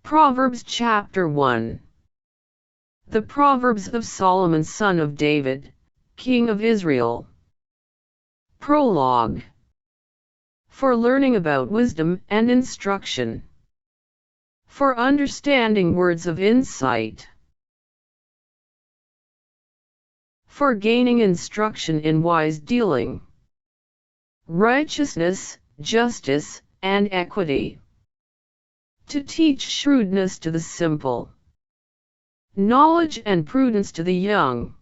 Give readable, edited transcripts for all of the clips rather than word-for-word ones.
Proverbs chapter 1. The Proverbs of Solomon son of David, king of Israel. Prologue. For learning about wisdom and instruction. For understanding words of insight. For gaining instruction in wise dealing, righteousness, justice, and equity. To teach shrewdness to the simple, knowledge and prudence to the young.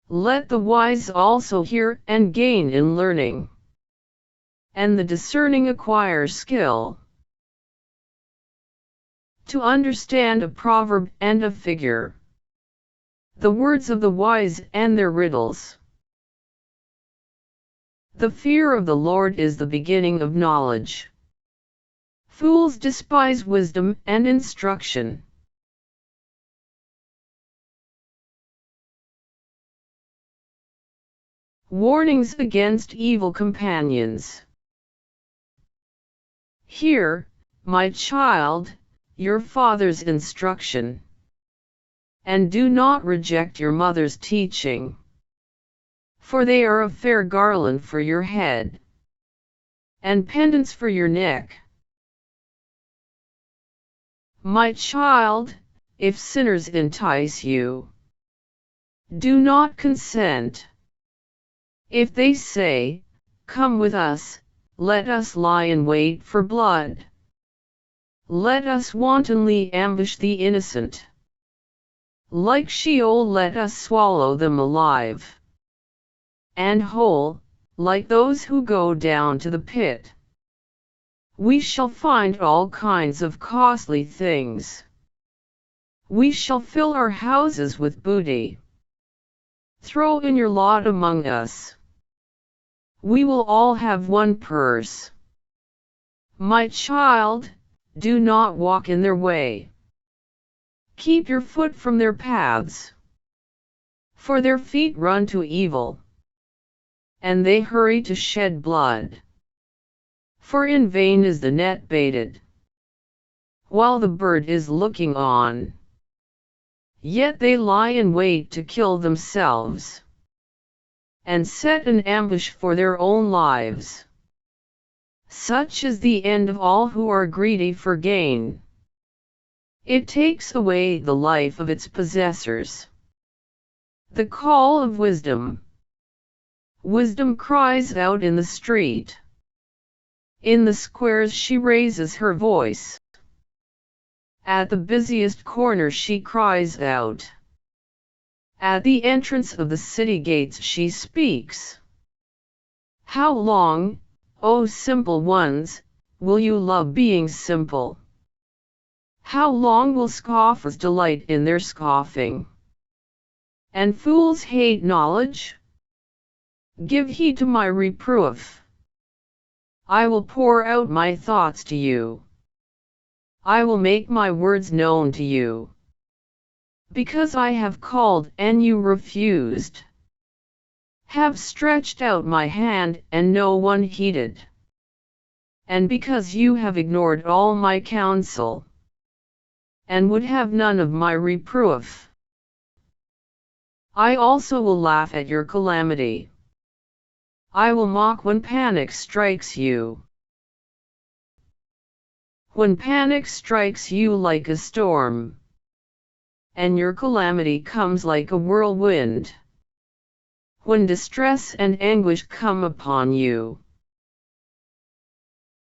Let the wise also hear and gain in learning, and the discerning acquire skill. To understand a proverb and a figure, the words of the wise and their riddles. The fear of the Lord is the beginning of knowledge. Fools despise wisdom and instruction. Warnings against evil companions. Hear, my child, your father's instruction, and do not reject your mother's teaching. For they are a fair garland for your head, and pendants for your neck. My child, if sinners entice you, do not consent. If they say, "Come with us, let us lie in wait for blood. Let us wantonly ambush the innocent. Like Sheol let us swallow them alive. And whole, like those who go down to the pit. We shall find all kinds of costly things. We shall fill our houses with booty. Throw in your lot among us. We will all have one purse. My child, do not walk in their way. Keep your foot from their paths. For their feet run to evil, and they hurry to shed blood. For in vain is the net baited, while the bird is looking on. Yet they lie in wait to kill themselves, and set an ambush for their own lives. Such is the end of all who are greedy for gain. It takes away the life of its possessors. The call of wisdom. Wisdom cries out in the street. In the squares she raises her voice. At the busiest corner she cries out. At the entrance of the city gates she speaks. How long, O simple ones, will you love being simple? How long will scoffers delight in their scoffing, and fools hate knowledge? Give heed to my reproof. I will pour out my thoughts to you. I will make my words known to you. Because I have called and you refused, have stretched out my hand and no one heeded, and because you have ignored all my counsel, and would have none of my reproof, I also will laugh at your calamity. I will mock when panic strikes you. When panic strikes you like a storm, and your calamity comes like a whirlwind. When distress and anguish come upon you,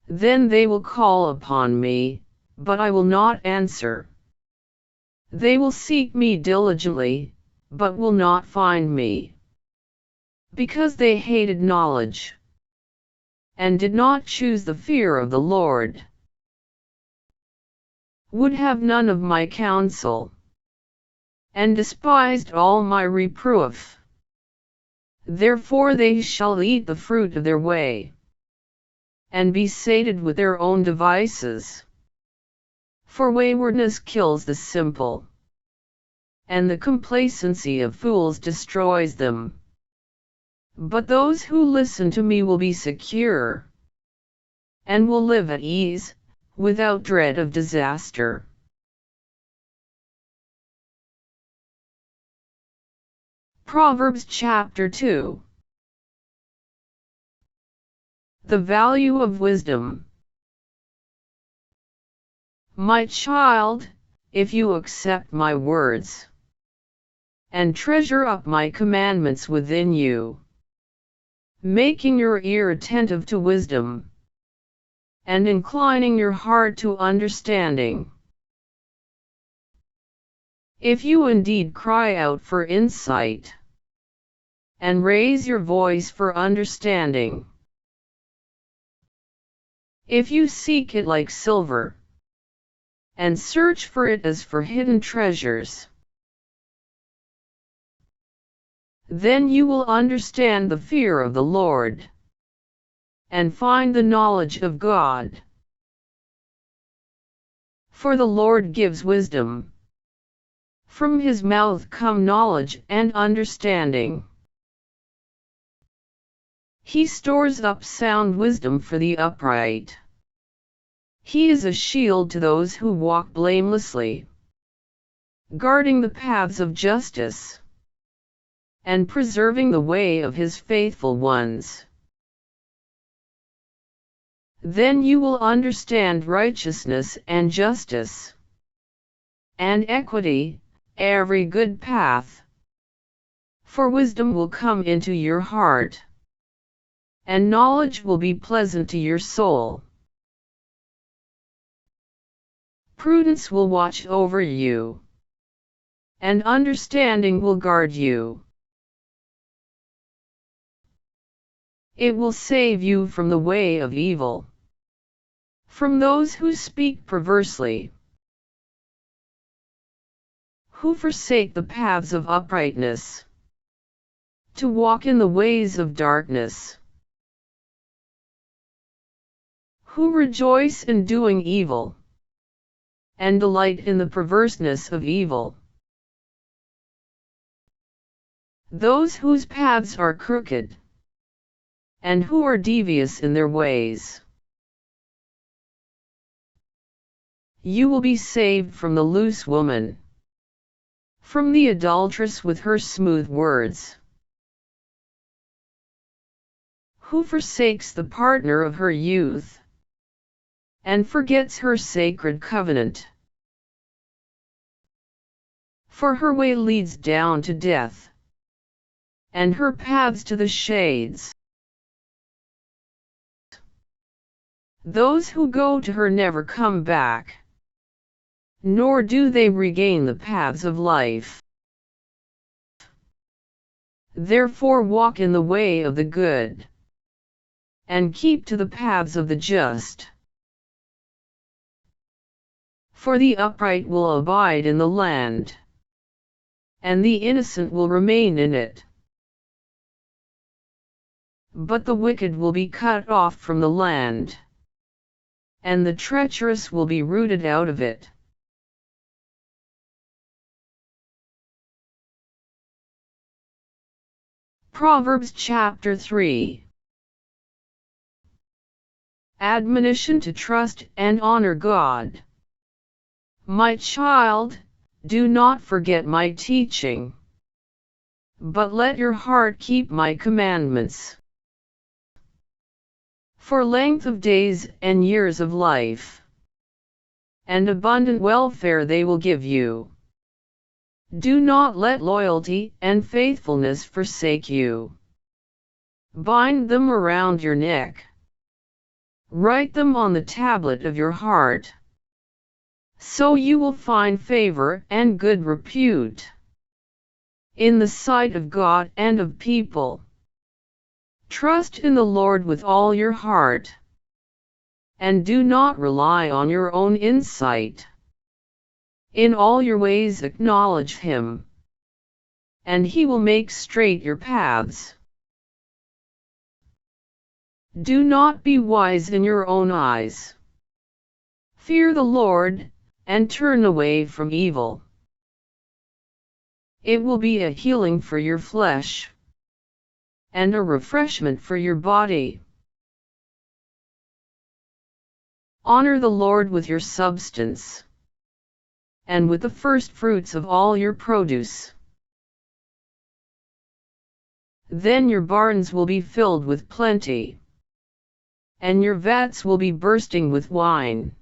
then they will call upon me, but I will not answer. They will seek me diligently, but will not find me. Because they hated knowledge, and did not choose the fear of the Lord, would have none of my counsel, and despised all my reproof. Therefore they shall eat the fruit of their way, and be sated with their own devices. For waywardness kills the simple, and the complacency of fools destroys them. But those who listen to me will be secure. and will live at ease, without dread of disaster. Proverbs chapter 2. The value of wisdom. My child, if you accept my words, and treasure up my commandments within you, making your ear attentive to wisdom, and inclining your heart to understanding. If you indeed cry out for insight, and raise your voice for understanding, if you seek it like silver, and search for it as for hidden treasures, then you will understand the fear of the Lord, and find the knowledge of God. For the Lord gives wisdom. From his mouth come knowledge and understanding. He stores up sound wisdom for the upright. He is a shield to those who walk blamelessly, guarding the paths of justice, and preserving the way of his faithful ones. Then you will understand righteousness and justice, and equity, every good path. For wisdom will come into your heart, and knowledge will be pleasant to your soul. Prudence will watch over you, and understanding will guard you. It will save you from the way of evil, from those who speak perversely, who forsake the paths of uprightness, to walk in the ways of darkness, who rejoice in doing evil, and delight in the perverseness of evil. Those whose paths are crooked, and who are devious in their ways. You will be saved from the loose woman, from the adulteress with her smooth words, who forsakes the partner of her youth, and forgets her sacred covenant. For her way leads down to death, and her paths to the shades. Those who go to her never come back, nor do they regain the paths of life. Therefore walk in the way of the good, and keep to the paths of the just. For the upright will abide in the land, and the innocent will remain in it. But the wicked will be cut off from the land, and the treacherous will be rooted out of it. Proverbs chapter 3. Admonition to trust and honor God. My child, do not forget my teaching, but let your heart keep my commandments. For length of days and years of life, and abundant welfare they will give you. Do not let loyalty and faithfulness forsake you. Bind them around your neck. Write them on the tablet of your heart. So you will find favor and good repute in the sight of God and of people. Trust in the Lord with all your heart, and do not rely on your own insight. In all your ways acknowledge him, and he will make straight your paths. Do not be wise in your own eyes. Fear the Lord, and turn away from evil. It will be a healing for your flesh, and a refreshment for your body. Honor the Lord with your substance, and with the first fruits of all your produce. Then your barns will be filled with plenty, and your vats will be bursting with wine.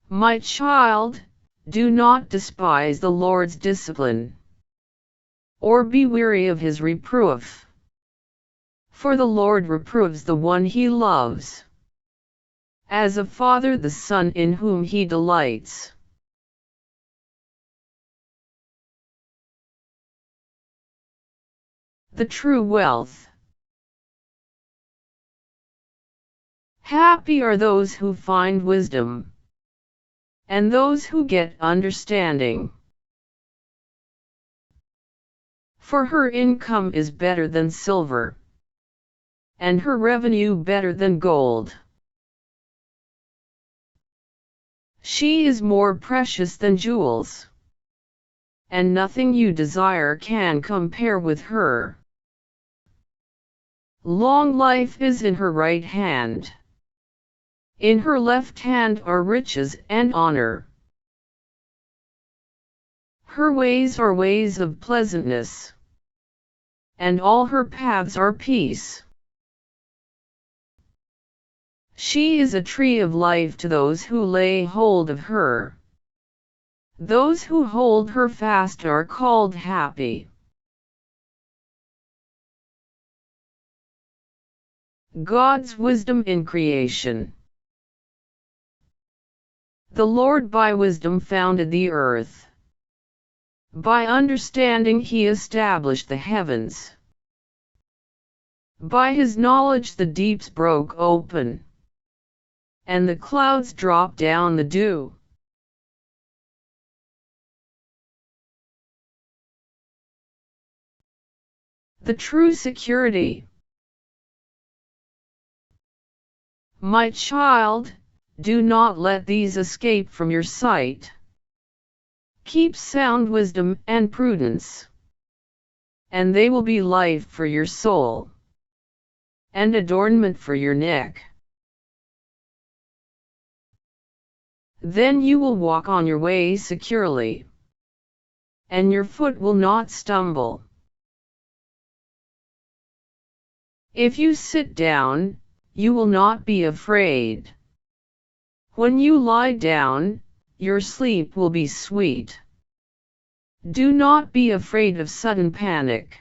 My child, do not despise the Lord's discipline, or be weary of his reproof. For the Lord reproves the one he loves, as a father the son in whom he delights. The true wealth. Happy are those who find wisdom, and those who get understanding. For her income is better than silver, and her revenue better than gold. She is more precious than jewels, and nothing you desire can compare with her. Long life is in her right hand. In her left hand are riches and honor. Her ways are ways of pleasantness, and all her paths are peace. She is a tree of life to those who lay hold of her. Those who hold her fast are called happy. God's wisdom in creation. The Lord by wisdom founded the earth. By understanding he established the heavens. By his knowledge the deeps broke open, and the clouds dropped down the dew. The true security. My child, do not let these escape from your sight. Keep sound wisdom and prudence, and they will be life for your soul, and adornment for your neck. Then you will walk on your way securely, and your foot will not stumble. If you sit down, you will not be afraid. When you lie down, your sleep will be sweet. Do not be afraid of sudden panic,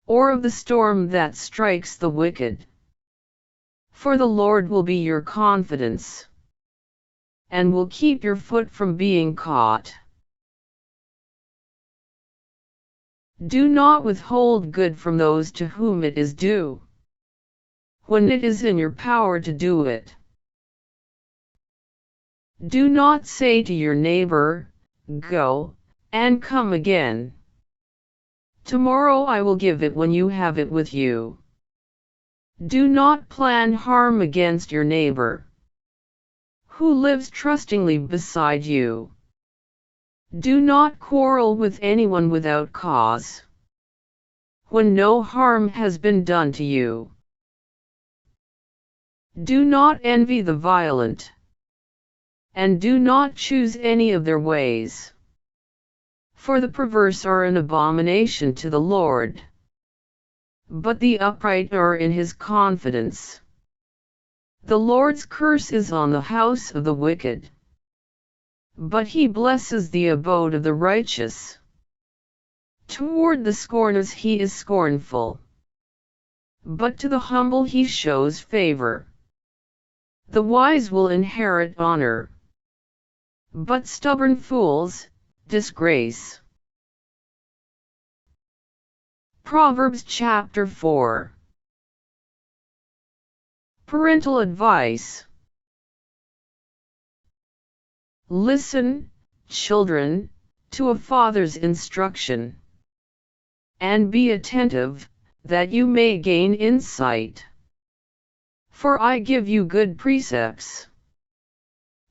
or of the storm that strikes the wicked. For the Lord will be your confidence, and will keep your foot from being caught. Do not withhold good from those to whom it is due, when it is in your power to do it. Do not say to your neighbor, "Go, and come again. Tomorrow I will give it," when you have it with you. Do not plan harm against your neighbor, who lives trustingly beside you. Do not quarrel with anyone without cause, when no harm has been done to you. Do not envy the violent, and do not choose any of their ways. For the perverse are an abomination to the Lord, but the upright are in his confidence. The Lord's curse is on the house of the wicked, but he blesses the abode of the righteous. Toward the scorners he is scornful, but to the humble he shows favor. The wise will inherit honor, but stubborn fools, disgrace. Proverbs chapter 4. Parental advice. Listen, children, to a father's instruction, and be attentive, that you may gain insight. For I give you good precepts.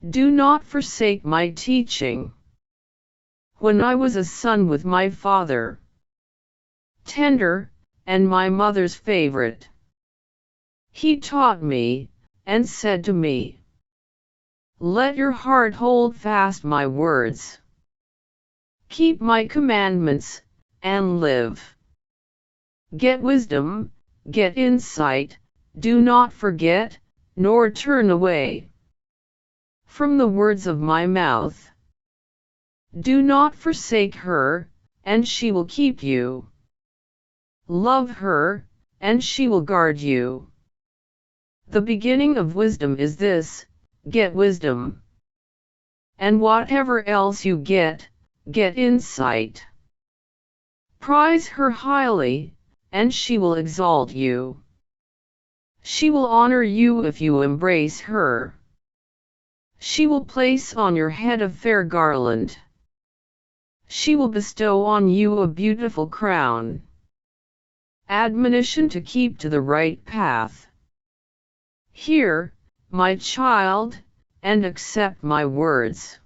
Do not forsake my teaching. When I was a son with my father, tender, and my mother's favorite, he taught me, and said to me, "Let your heart hold fast my words. Keep my commandments, and live. Get wisdom, get insight, do not forget, nor turn away from the words of my mouth. Do not forsake her, and she will keep you. Love her, and she will guard you. The beginning of wisdom is this: get wisdom. And whatever else you get insight. Prize her highly, and she will exalt you. She will honor you if you embrace her. She will place on your head a fair garland. She will bestow on you a beautiful crown." Admonition to keep to the right path. Hear, my child, and accept my words,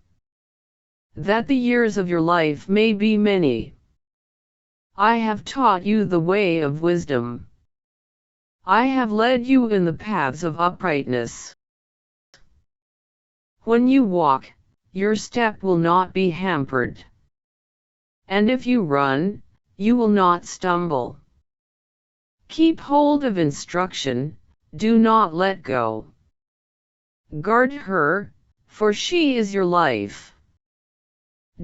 that the years of your life may be many. I have taught you the way of wisdom. I have led you in the paths of uprightness. When you walk, your step will not be hampered. And if you run, you will not stumble. Keep hold of instruction, do not let go. Guard her, for she is your life.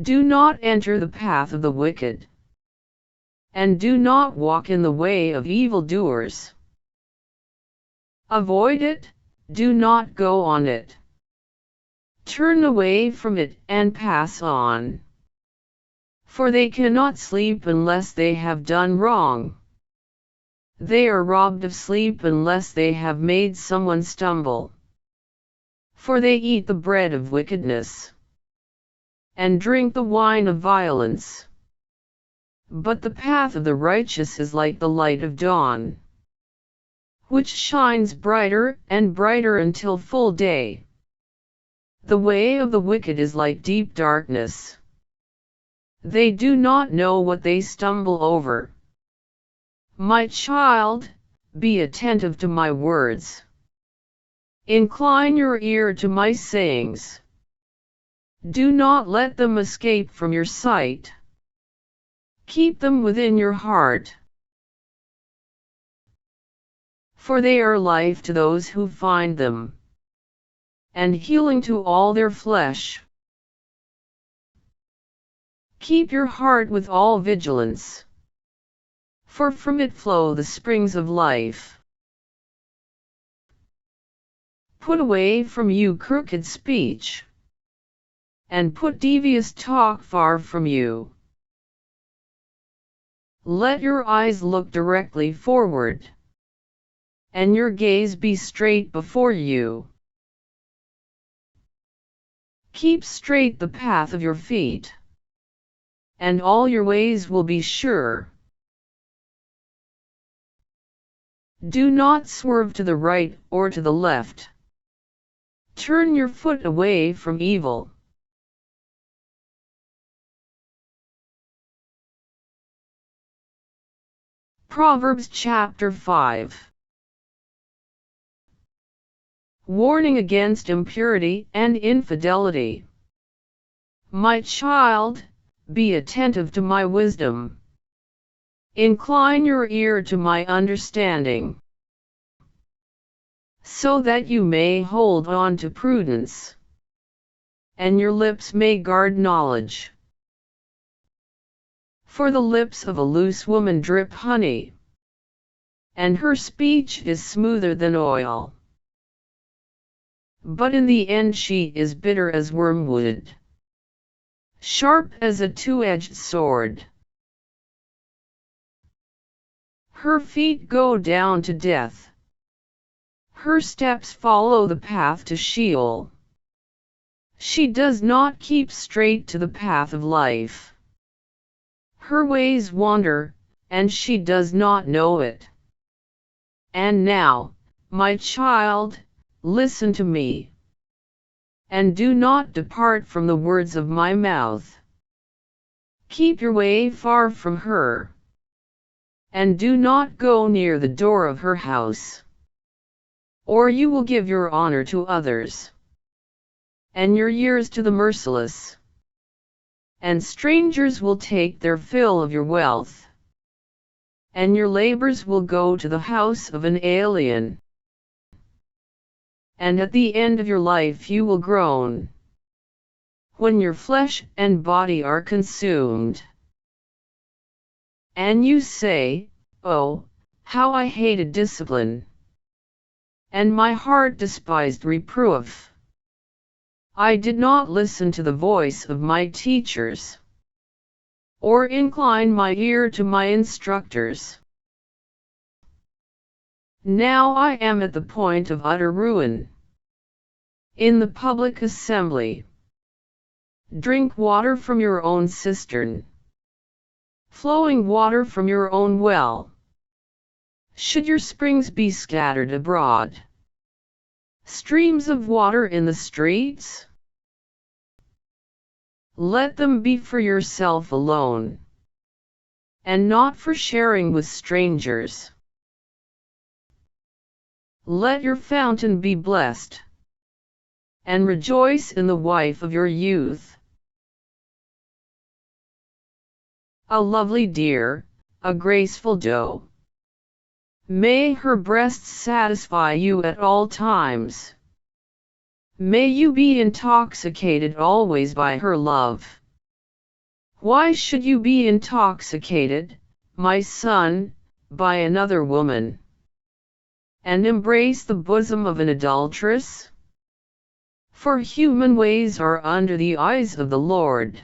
Do not enter the path of the wicked, and do not walk in the way of evildoers. Avoid it, do not go on it. Turn away from it and pass on. For they cannot sleep unless they have done wrong. They are robbed of sleep unless they have made someone stumble. For they eat the bread of wickedness, and drink the wine of violence. But the path of the righteous is like the light of dawn, which shines brighter and brighter until full day. The way of the wicked is like deep darkness. They do not know what they stumble over. My child, be attentive to my words. Incline your ear to my sayings. Do not let them escape from your sight. Keep them within your heart. For they are life to those who find them, and healing to all their flesh. Keep your heart with all vigilance, for from it flow the springs of life. Put away from you crooked speech, and put devious talk far from you. Let your eyes look directly forward, and your gaze be straight before you. Keep straight the path of your feet, and all your ways will be sure. Do not swerve to the right or to the left. Turn your foot away from evil. Proverbs chapter 5. Warning against impurity and infidelity. My child, be attentive to my wisdom. Incline your ear to my understanding, so that you may hold on to prudence, and your lips may guard knowledge. For the lips of a loose woman drip honey, and her speech is smoother than oil. But in the end she is bitter as wormwood, sharp as a two-edged sword. Her feet go down to death. Her steps follow the path to Sheol. She does not keep straight to the path of life. Her ways wander, and she does not know it. And now, my child, listen to me, and do not depart from the words of my mouth. Keep your way far from her, and do not go near the door of her house. or you will give your honor to others, and your years to the merciless, and strangers will take their fill of your wealth, and your labors will go to the house of an alien. And at the end of your life you will groan, when your flesh and body are consumed. And you say, "Oh, how I hated discipline, and my heart despised reproof. I did not listen to the voice of my teachers, or incline my ear to my instructors. Now I am at the point of utter ruin. In the public assembly, drink water from your own cistern, flowing water from your own well. Should your springs be scattered abroad, streams of water in the streets? Let them be for yourself alone, and not for sharing with strangers. Let your fountain be blessed, and rejoice in the wife of your youth. A lovely deer, a graceful doe. May her breasts satisfy you at all times. May you be intoxicated always by her love. Why should you be intoxicated, my son, by another woman, and embrace the bosom of an adulteress? For human ways are under the eyes of the Lord,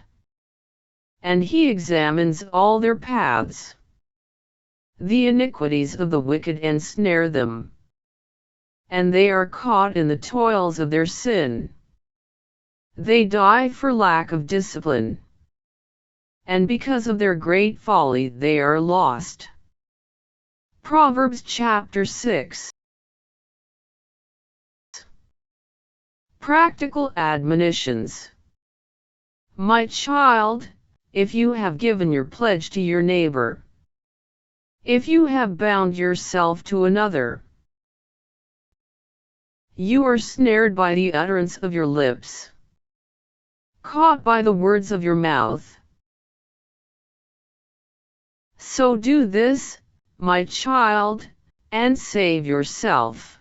and he examines all their paths. The iniquities of the wicked ensnare them, and they are caught in the toils of their sin. They die for lack of discipline, and because of their great folly they are lost. Proverbs chapter 6. Practical admonitions. My child, if you have given your pledge to your neighbor, if you have bound yourself to another, you are snared by the utterance of your lips, caught by the words of your mouth. So do this, my child, and save yourself.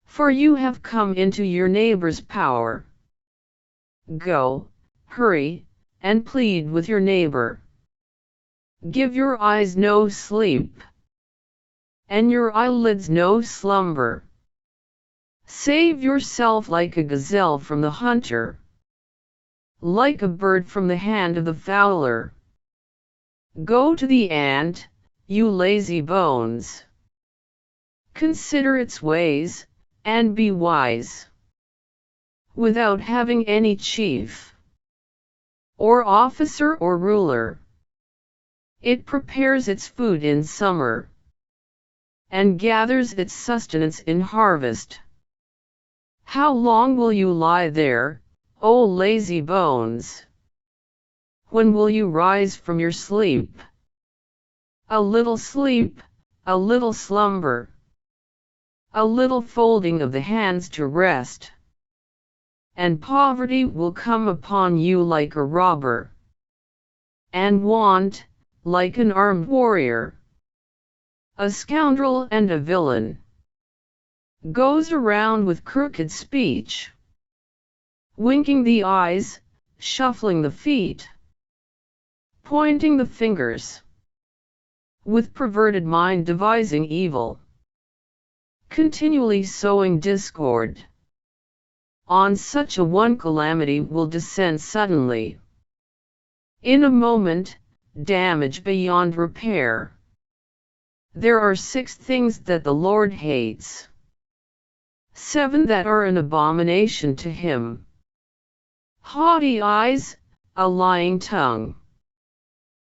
For you have come into your neighbor's power. Go, hurry, and plead with your neighbor. Give your eyes no sleep, and your eyelids no slumber. Save yourself like a gazelle from the hunter, like a bird from the hand of the fowler. Go to the ant, you lazy bones. Consider its ways, and be wise. Without having any chief, or officer or ruler, it prepares its food in summer, and gathers its sustenance in harvest. How long will you lie there, O lazy bones? When will you rise from your sleep? A little sleep, a little slumber, a little folding of the hands to rest, and poverty will come upon you like a robber, and want, like an armed warrior. A scoundrel and a villain goes around with crooked speech, winking the eyes, shuffling the feet, pointing the fingers, with perverted mind devising evil, continually sowing discord. On such a one calamity will descend suddenly, in a moment, damage beyond repair. There are 6 things that the Lord hates, 7 that are an abomination to him: haughty eyes, a lying tongue,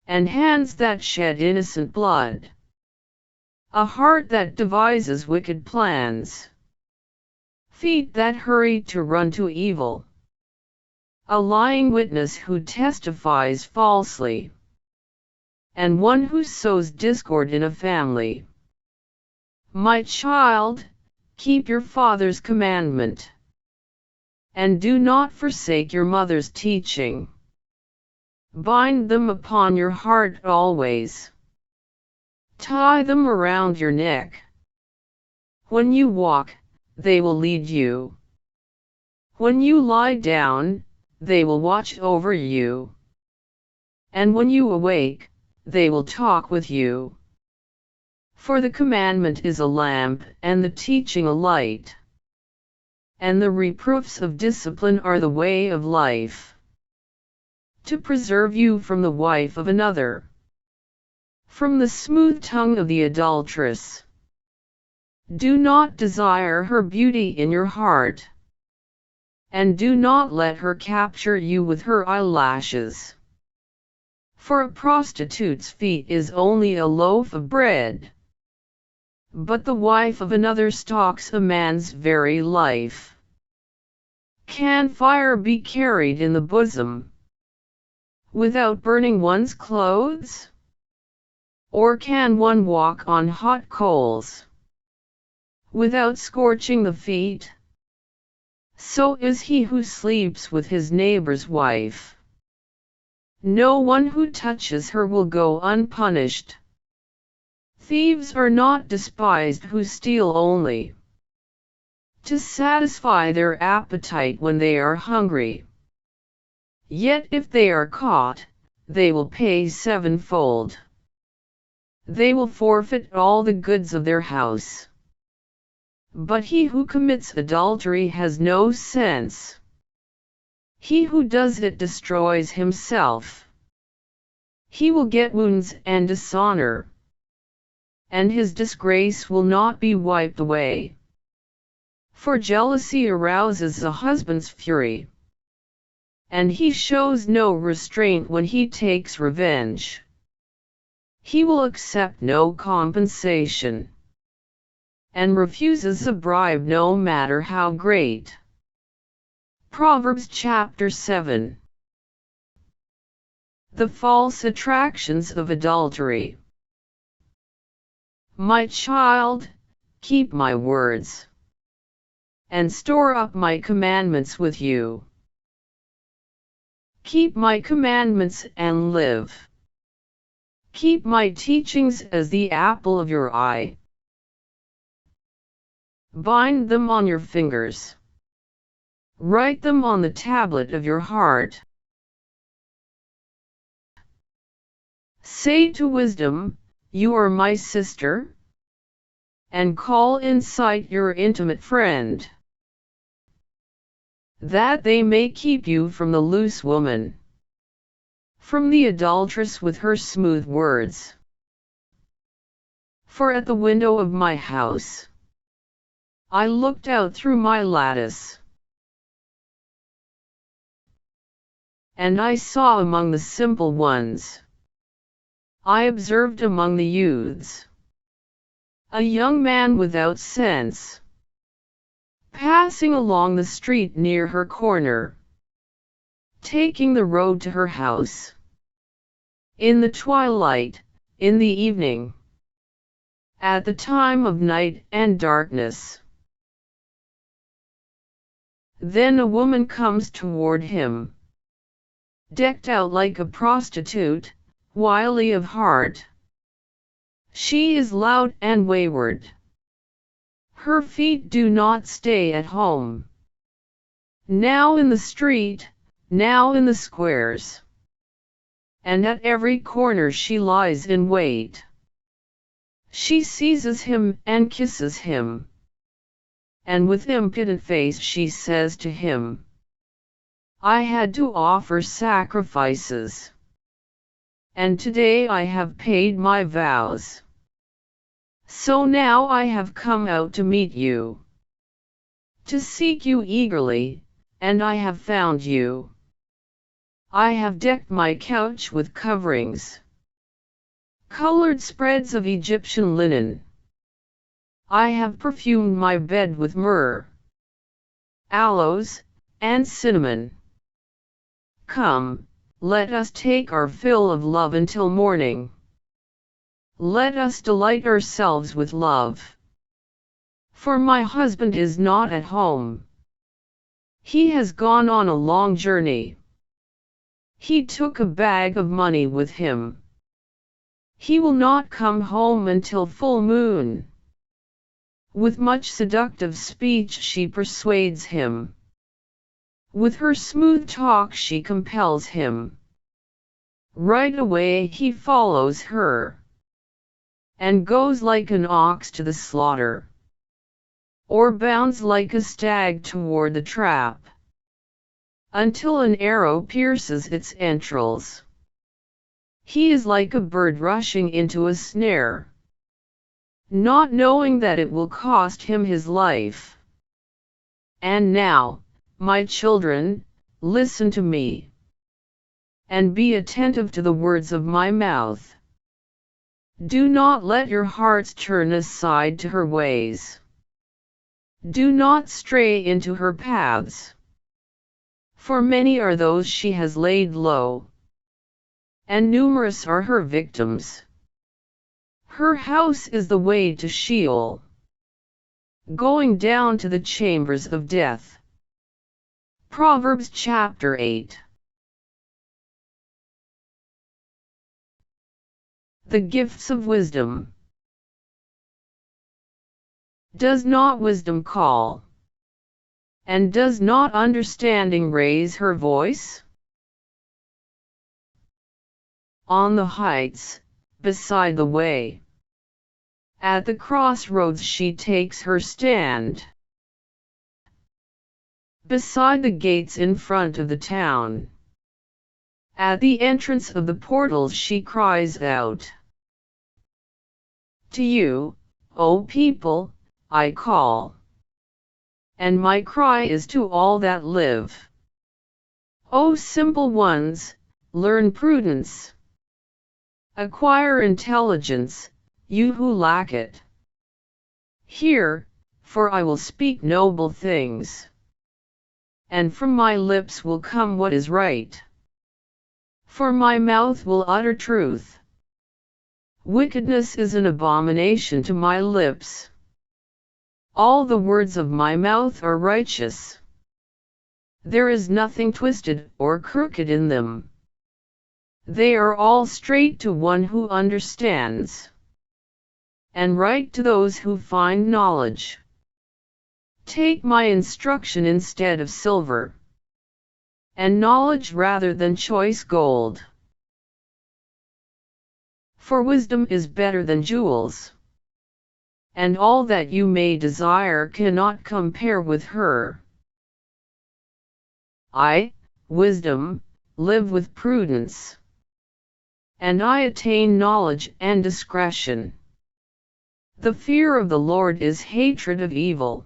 and hands that shed innocent blood, a heart that devises wicked plans, feet that hurry to run to evil, a lying witness who testifies falsely, and one who sows discord in a family. My child, keep your father's commandment, and do not forsake your mother's teaching. Bind them upon your heart always. Tie them around your neck. When you walk, they will lead you. When you lie down, they will watch over you. And when you awake, they will talk with you. For the commandment is a lamp, and the teaching a light. And the reproofs of discipline are the way of life, to preserve you from the wife of another, from the smooth tongue of the adulteress. Do not desire her beauty in your heart, and do not let her capture you with her eyelashes. For a prostitute's feet is only a loaf of bread, but the wife of another stalks a man's very life. Can fire be carried in the bosom without burning one's clothes? Or can one walk on hot coals without scorching the feet? So is he who sleeps with his neighbor's wife. No one who touches her will go unpunished. Thieves are not despised who steal only to satisfy their appetite when they are hungry. Yet if they are caught, they will pay sevenfold. They will forfeit all the goods of their house. But he who commits adultery has no sense. He who does it destroys himself. He will get wounds and dishonor, and his disgrace will not be wiped away. For jealousy arouses a husband's fury, and he shows no restraint when he takes revenge. He will accept no compensation, and refuses a bribe no matter how great. Proverbs chapter 7. The false attractions of adultery. My child, keep my words, and store up my commandments with you. Keep my commandments and live. Keep my teachings as the apple of your eye. Bind them on your fingers. Write them on the tablet of your heart. Say to wisdom, you are my sister, and call insight your intimate friend, that they may keep you from the loose woman, from the adulteress with her smooth words. For at the window of my house I looked out through my lattice, and I saw among the simple ones, I observed among the youths, a young man without sense, passing along the street near her corner, taking the road to her house, in the twilight, in the evening, at the time of night and darkness. Then a woman comes toward him, decked out like a prostitute, wily of heart. She is loud and wayward. Her feet do not stay at home. Now in the street, now in the squares, and at every corner she lies in wait. She seizes him and kisses him, and with impudent face she says to him, I had to offer sacrifices, and today I have paid my vows. So now I have come out to meet you, to seek you eagerly, and I have found you. I have decked my couch with coverings, colored spreads of Egyptian linen. I have perfumed my bed with myrrh, aloes, and cinnamon. Come, let us take our fill of love until morning. Let us delight ourselves with love. For my husband is not at home. He has gone on a long journey. He took a bag of money with him. He will not come home until full moon. With much seductive speech she persuades him. With her smooth talk she compels him. Right away he follows her, and goes like an ox to the slaughter, or bounds like a stag toward the trap, until an arrow pierces its entrails. He is like a bird rushing into a snare, not knowing that it will cost him his life. And now, my children, listen to me, and be attentive to the words of my mouth. Do not let your hearts turn aside to her ways. Do not stray into her paths. For many are those she has laid low, and numerous are her victims. Her house is the way to Sheol, going down to the chambers of death. Proverbs chapter 8. The gifts of wisdom. Does not wisdom call? And does not understanding raise her voice? On the heights, beside the way, at the crossroads she takes her stand. Beside the gates in front of the town, at the entrance of the portals she cries out. To you, O people, I call, and my cry is to all that live. O simple ones, learn prudence. Acquire intelligence, you who lack it. Hear, for I will speak noble things, and from my lips will come what is right. For my mouth will utter truth. Wickedness is an abomination to my lips. All the words of my mouth are righteous. There is nothing twisted or crooked in them. They are all straight to one who understands, and right to those who find knowledge. Take my instruction instead of silver, and knowledge rather than choice gold. For wisdom is better than jewels, and all that you may desire cannot compare with her. I, wisdom, live with prudence, and I attain knowledge and discretion. The fear of the Lord is hatred of evil.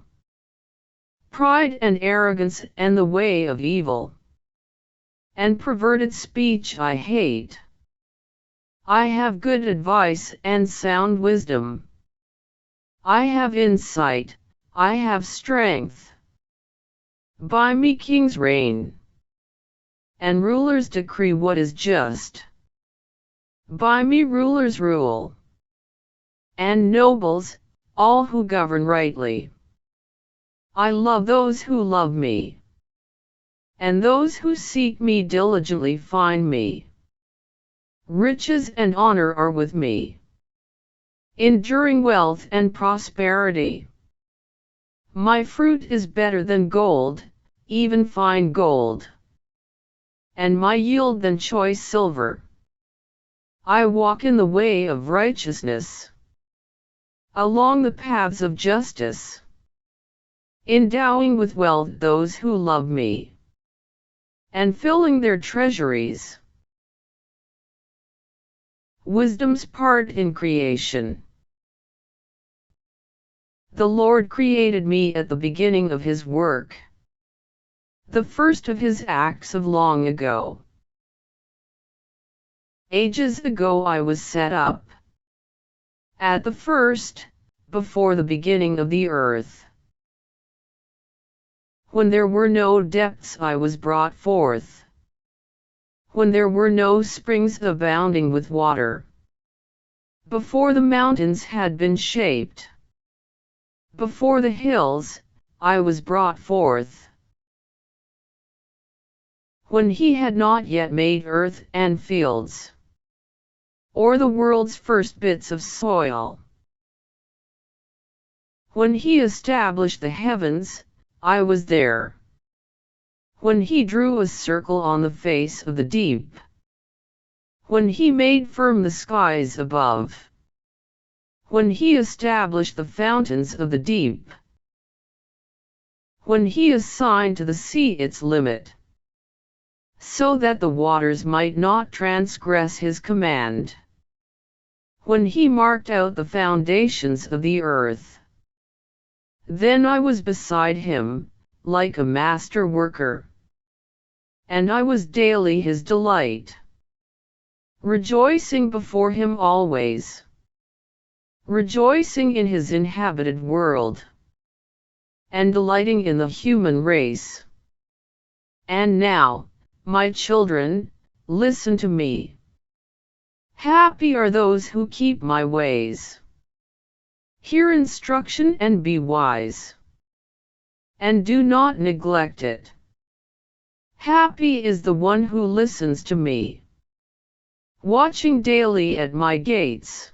Pride and arrogance and the way of evil, and perverted speech I hate. I have good advice and sound wisdom. I have insight, I have strength. By me kings reign, and rulers decree what is just. By me rulers rule, and nobles, all who govern rightly. I love those who love me, and those who seek me diligently find me. Riches and honor are with me, enduring wealth and prosperity. My fruit is better than gold, even fine gold, and my yield than choice silver. I walk in the way of righteousness, along the paths of justice, endowing with wealth those who love me, and filling their treasuries. Wisdom's part in creation. The Lord created me at the beginning of his work, the first of his acts of long ago. Ages ago I was set up, at the first, before the beginning of the earth. When there were no depths I was brought forth, when there were no springs abounding with water, before the mountains had been shaped, Before the hills, I was brought forth. When he had not yet made earth and fields, or the world's first bits of soil. When he established the heavens, I was there. When he drew a circle on the face of the deep. When he made firm the skies above. When he established the fountains of the deep. When he assigned to the sea its limit, so that the waters might not transgress his command. When he marked out the foundations of the earth. Then I was beside him, like a master worker. And I was daily his delight. Rejoicing before him always. Rejoicing in his inhabited world. And delighting in the human race. And now, my children, listen to me. Happy are those who keep my ways. Hear instruction and be wise. And do not neglect it. Happy is the one who listens to me. Watching daily at my gates.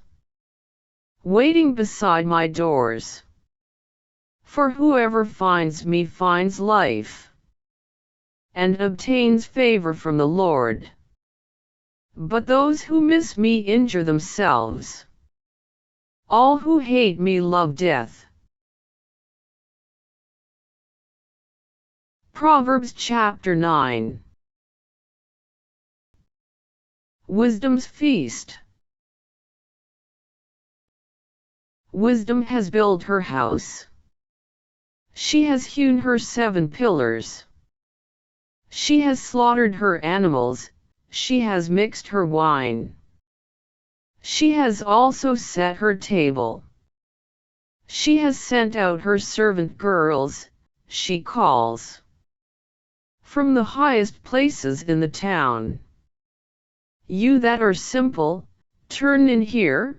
Waiting beside my doors. For whoever finds me finds life. And obtains favor from the Lord. But those who miss me injure themselves. All who hate me love death. Proverbs chapter 9. Wisdom's feast. Wisdom has built her house. She has hewn her 7 pillars. She has slaughtered her animals. She has mixed her wine. She has also set her table. She has sent out her servant girls, she calls. From the highest places in the town. You that are simple, turn in here.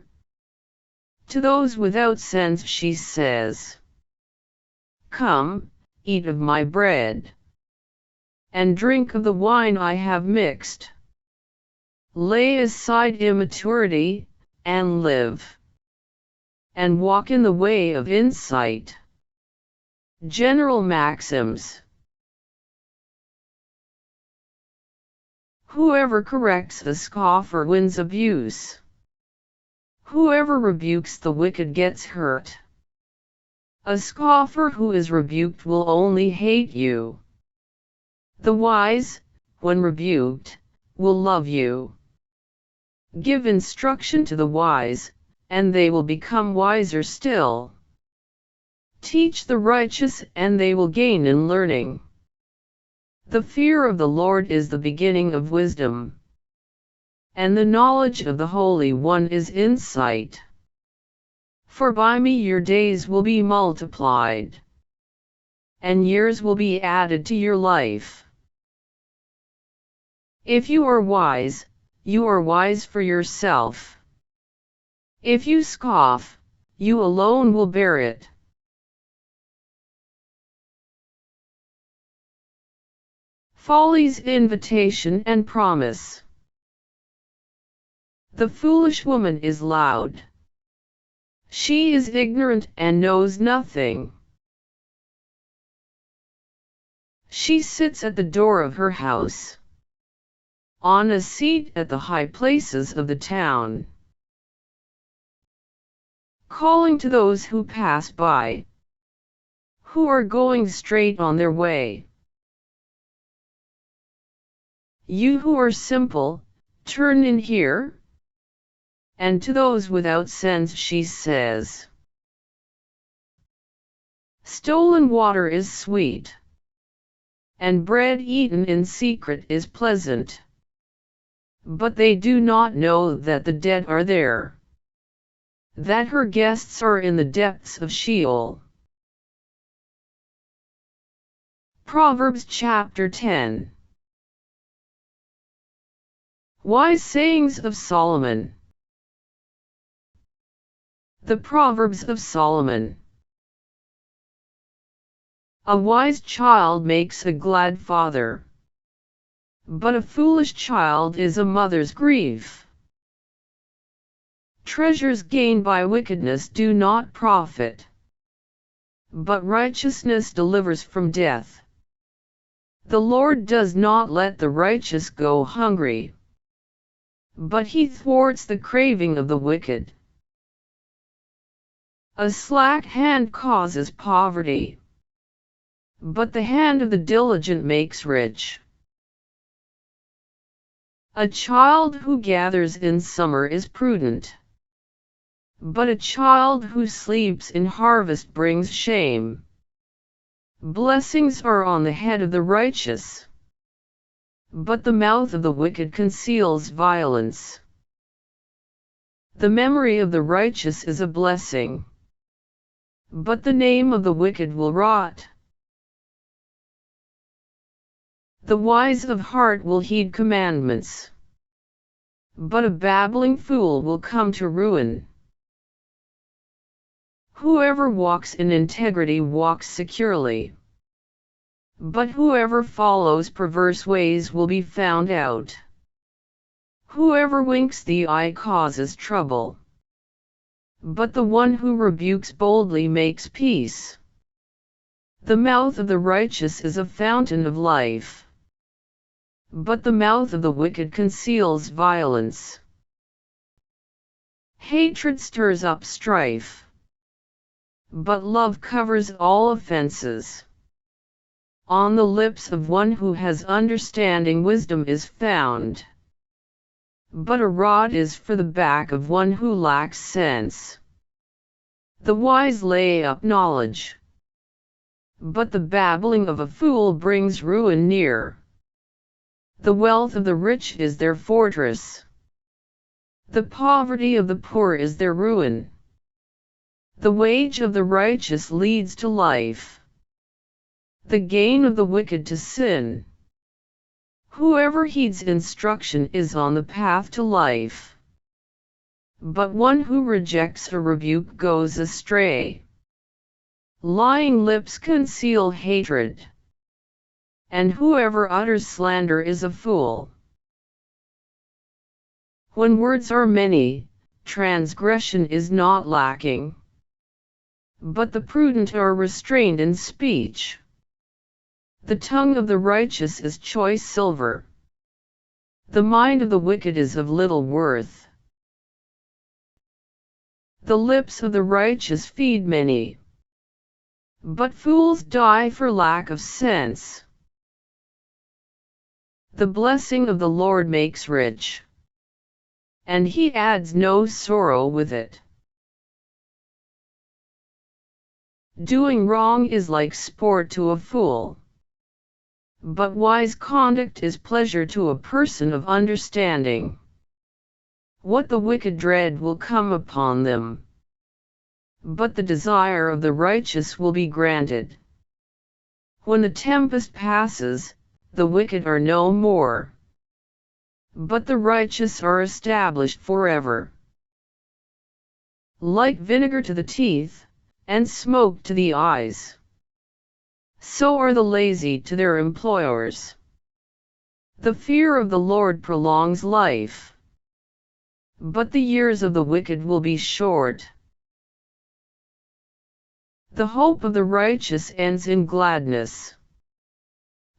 To those without sense she says, come, eat of my bread. And drink of the wine I have mixed. Lay aside immaturity, and live. And walk in the way of insight. General maxims. Whoever corrects a scoffer wins abuse. Whoever rebukes the wicked gets hurt. A scoffer who is rebuked will only hate you. The wise, when rebuked, will love you. Give instruction to the wise, and they will become wiser still. Teach the righteous, and they will gain in learning. The fear of the Lord is the beginning of wisdom, and the knowledge of the Holy One is insight. For by me your days will be multiplied, and years will be added to your life. If you are wise for yourself. If you scoff, you alone will bear it. Folly's invitation and promise. The foolish woman is loud. She is ignorant and knows nothing. She sits at the door of her house, on a seat at the high places of the town, calling to those who pass by, who are going straight on their way. You who are simple, turn in here. And to those without sense she says, stolen water is sweet, and bread eaten in secret is pleasant. But they do not know that the dead are there, that her guests are in the depths of Sheol. Proverbs chapter 10. Wise sayings of Solomon. The Proverbs of Solomon. A wise child makes a glad father, but a foolish child is a mother's grief. Treasures gained by wickedness do not profit, but righteousness delivers from death. The Lord does not let the righteous go hungry, but he thwarts the craving of the wicked. A slack hand causes poverty, but the hand of the diligent makes rich. A child who gathers in summer is prudent, but a child who sleeps in harvest brings shame. Blessings are on the head of the righteous, but the mouth of the wicked conceals violence. The memory of the righteous is a blessing, but the name of the wicked will rot. The wise of heart will heed commandments, but a babbling fool will come to ruin. Whoever walks in integrity walks securely, but whoever follows perverse ways will be found out. Whoever winks the eye causes trouble, but the one who rebukes boldly makes peace. The mouth of the righteous is a fountain of life, but the mouth of the wicked conceals violence. Hatred stirs up strife, but love covers all offenses. On the lips of one who has understanding wisdom is found, but a rod is for the back of one who lacks sense. The wise lay up knowledge, but the babbling of a fool brings ruin near. The wealth of the rich is their fortress, the poverty of the poor is their ruin. The wage of the righteous leads to life, the gain of the wicked to sin. Whoever heeds instruction is on the path to life, but one who rejects a rebuke goes astray. Lying lips conceal hatred, and whoever utters slander is a fool. When words are many, transgression is not lacking, but the prudent are restrained in speech. The tongue of the righteous is choice silver, the mind of the wicked is of little worth. The lips of the righteous feed many, but fools die for lack of sense. The blessing of the Lord makes rich, and he adds no sorrow with it. Doing wrong is like sport to a fool, but wise conduct is pleasure to a person of understanding. What the wicked dread will come upon them, but the desire of the righteous will be granted. When the tempest passes, the wicked are no more, but the righteous are established forever. Like vinegar to the teeth, and smoke to the eyes, so are the lazy to their employers. The fear of the Lord prolongs life, but the years of the wicked will be short. The hope of the righteous ends in gladness,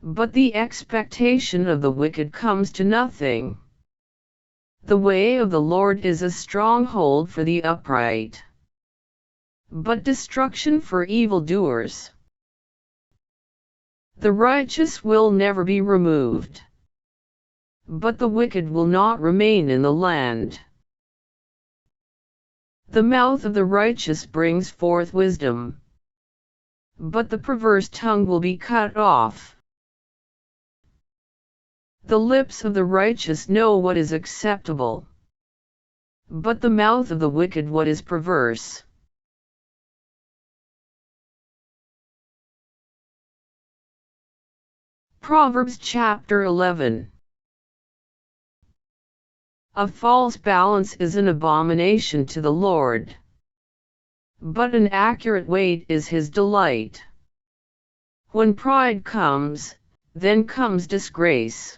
but the expectation of the wicked comes to nothing. The way of the Lord is a stronghold for the upright, but destruction for evildoers. The righteous will never be removed, but the wicked will not remain in the land. The mouth of the righteous brings forth wisdom, but the perverse tongue will be cut off. The lips of the righteous know what is acceptable, but the mouth of the wicked what is perverse. Proverbs chapter 11. A false balance is an abomination to the Lord, but an accurate weight is his delight. When pride comes, then comes disgrace.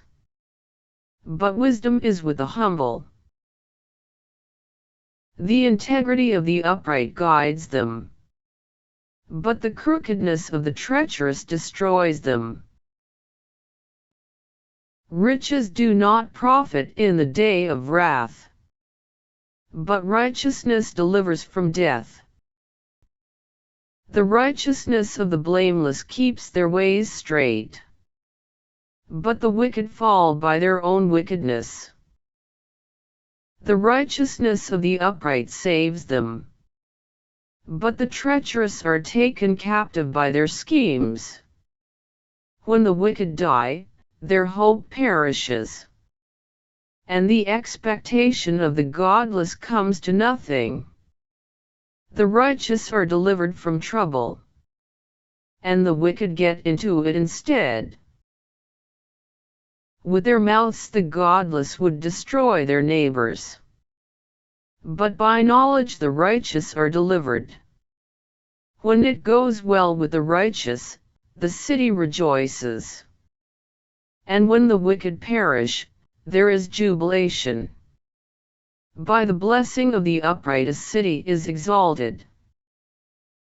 But wisdom is with the humble. The integrity of the upright guides them, but the crookedness of the treacherous destroys them. Riches do not profit in the day of wrath, but righteousness delivers from death. The righteousness of the blameless keeps their ways straight, but the wicked fall by their own wickedness. The righteousness of the upright saves them, but the treacherous are taken captive by their schemes. When the wicked die, their hope perishes, and the expectation of the godless comes to nothing. The righteous are delivered from trouble, and the wicked get into it instead. With their mouths the godless would destroy their neighbors, but by knowledge the righteous are delivered. When it goes well with the righteous, the city rejoices, and when the wicked perish, there is jubilation. By the blessing of the upright a city is exalted,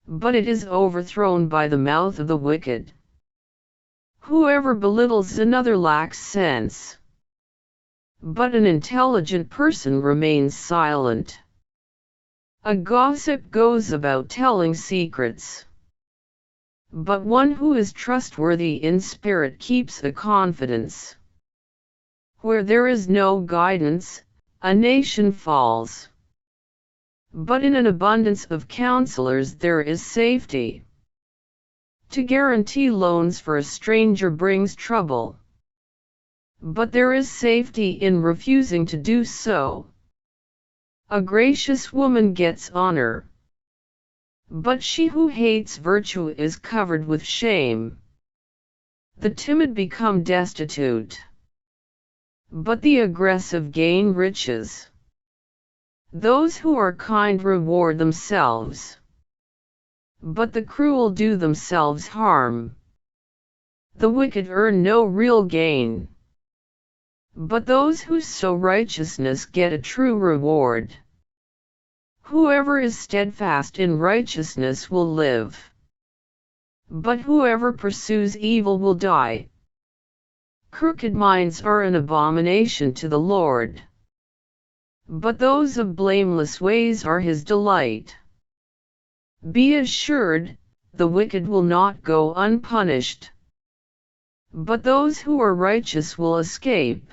but it is overthrown by the mouth of the wicked. Whoever belittles another lacks sense, but an intelligent person remains silent. A gossip goes about telling secrets, but one who is trustworthy in spirit keeps a confidence. Where there is no guidance, a nation falls, but in an abundance of counselors there is safety. To guarantee loans for a stranger brings trouble, but there is safety in refusing to do so. A gracious woman gets honor, but she who hates virtue is covered with shame. The timid become destitute, but the aggressive gain riches. Those who are kind reward themselves, but the cruel do themselves harm. The wicked earn no real gain, but those who sow righteousness get a true reward. Whoever is steadfast in righteousness will live, but whoever pursues evil will die. Crooked minds are an abomination to the Lord, but those of blameless ways are his delight. Be assured, the wicked will not go unpunished, but those who are righteous will escape.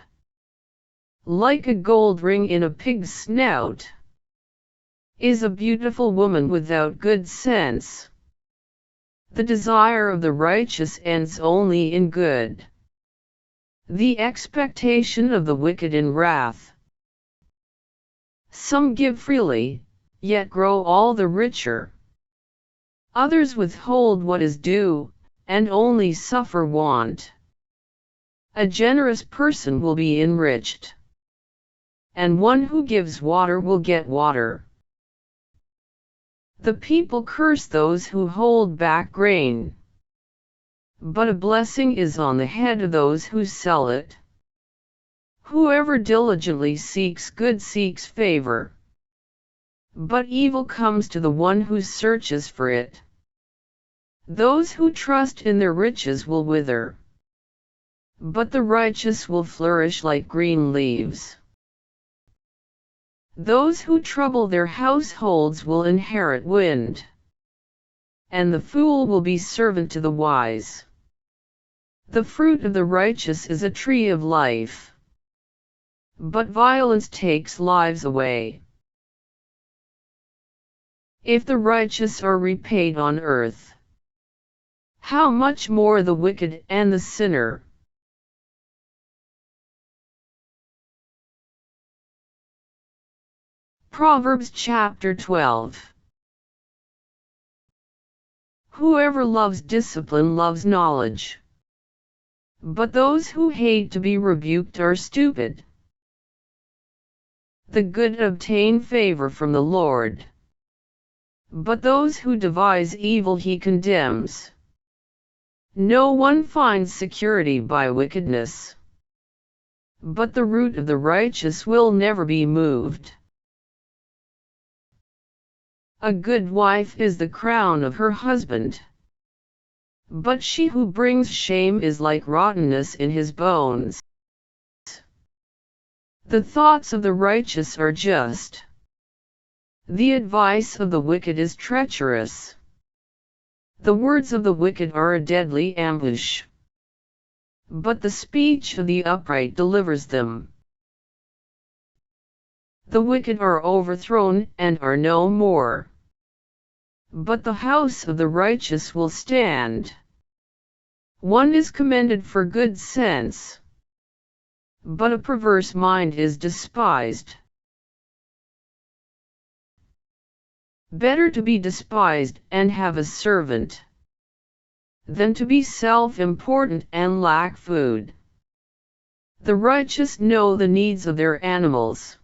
Like a gold ring in a pig's snout is a beautiful woman without good sense. The desire of the righteous ends only in good, the expectation of the wicked in wrath. Some give freely, yet grow all the richer. Others withhold what is due, and only suffer want. A generous person will be enriched, and one who gives water will get water. The people curse those who hold back grain, but a blessing is on the head of those who sell it. Whoever diligently seeks good seeks favor, but evil comes to the one who searches for it. Those who trust in their riches will wither, but the righteous will flourish like green leaves. Those who trouble their households will inherit wind, and the fool will be servant to the wise. The fruit of the righteous is a tree of life, but violence takes lives away. If the righteous are repaid on earth, how much more the wicked and the sinner? Proverbs chapter 12. Whoever loves discipline loves knowledge, but those who hate to be rebuked are stupid. The good obtain favor from the Lord, but those who devise evil he condemns. No one finds security by wickedness, but the root of the righteous will never be moved. A good wife is the crown of her husband, but she who brings shame is like rottenness in his bones. The thoughts of the righteous are just. The advice of the wicked is treacherous. The words of the wicked are a deadly ambush, but the speech of the upright delivers them. The wicked are overthrown and are no more, but the house of the righteous will stand. One is commended for good sense, but a perverse mind is despised. Better to be despised and have a servant, than to be self-important and lack food. The righteous know the needs of their animals,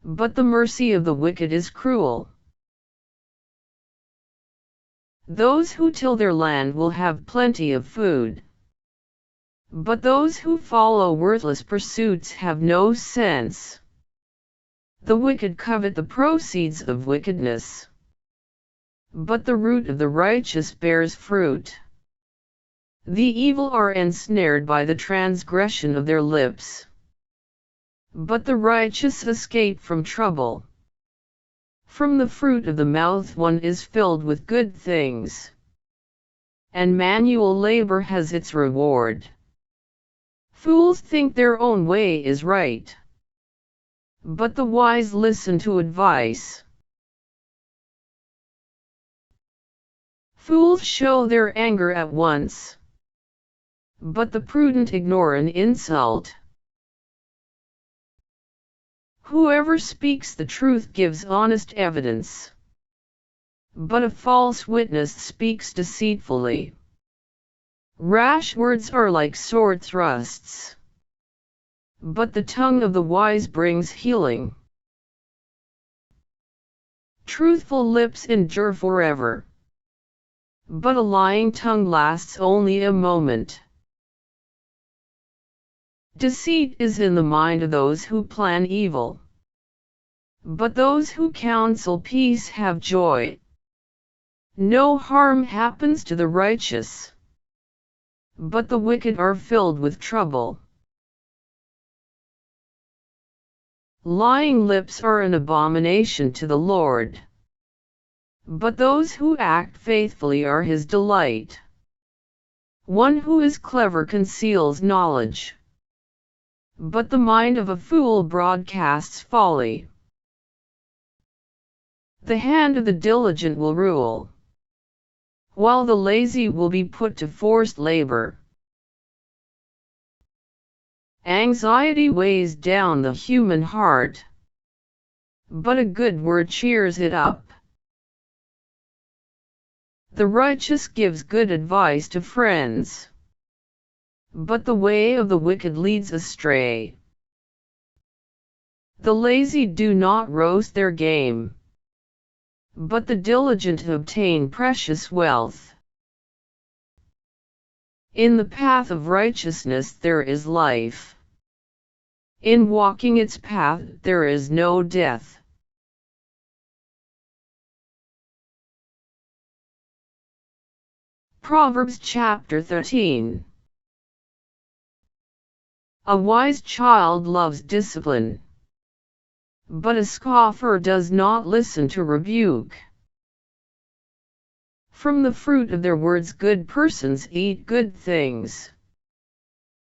but the mercy of the wicked is cruel. Those who till their land will have plenty of food, but those who follow worthless pursuits have no sense. The wicked covet the proceeds of wickedness, but the root of the righteous bears fruit. The evil are ensnared by the transgression of their lips, but the righteous escape from trouble. From the fruit of the mouth one is filled with good things, and manual labor has its reward. Fools think their own way is right, but the wise listen to advice. Fools show their anger at once, but the prudent ignore an insult. Whoever speaks the truth gives honest evidence, but a false witness speaks deceitfully. Rash words are like sword thrusts, but the tongue of the wise brings healing. Truthful lips endure forever, but a lying tongue lasts only a moment. Deceit is in the mind of those who plan evil, but those who counsel peace have joy. No harm happens to the righteous, but the wicked are filled with trouble. Lying lips are an abomination to the Lord, but those who act faithfully are his delight. One who is clever conceals knowledge, but the mind of a fool broadcasts folly. The hand of the diligent will rule, while the lazy will be put to forced labor. Anxiety weighs down the human heart, but a good word cheers it up. The righteous gives good advice to friends, but the way of the wicked leads astray. The lazy do not roast their game, but the diligent obtain precious wealth. In the path of righteousness there is life. In walking its path there is no death. Proverbs chapter 13. A wise child loves discipline, but a scoffer does not listen to rebuke. From the fruit of their words good persons eat good things,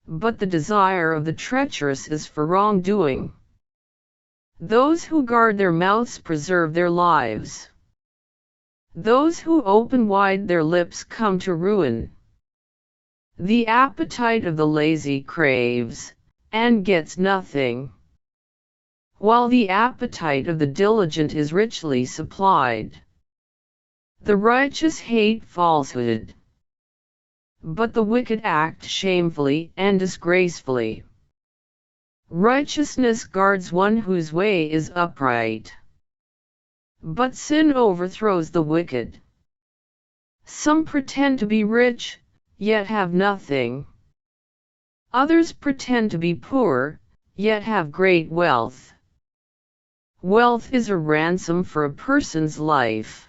but the desire of the treacherous is for wrongdoing. Those who guard their mouths preserve their lives. Those who open wide their lips come to ruin. The appetite of the lazy craves, and gets nothing, while the appetite of the diligent is richly supplied. The righteous hate falsehood, but the wicked act shamefully and disgracefully. Righteousness guards one whose way is upright, but sin overthrows the wicked. Some pretend to be rich, yet have nothing. Others pretend to be poor, yet have great wealth. Wealth is a ransom for a person's life.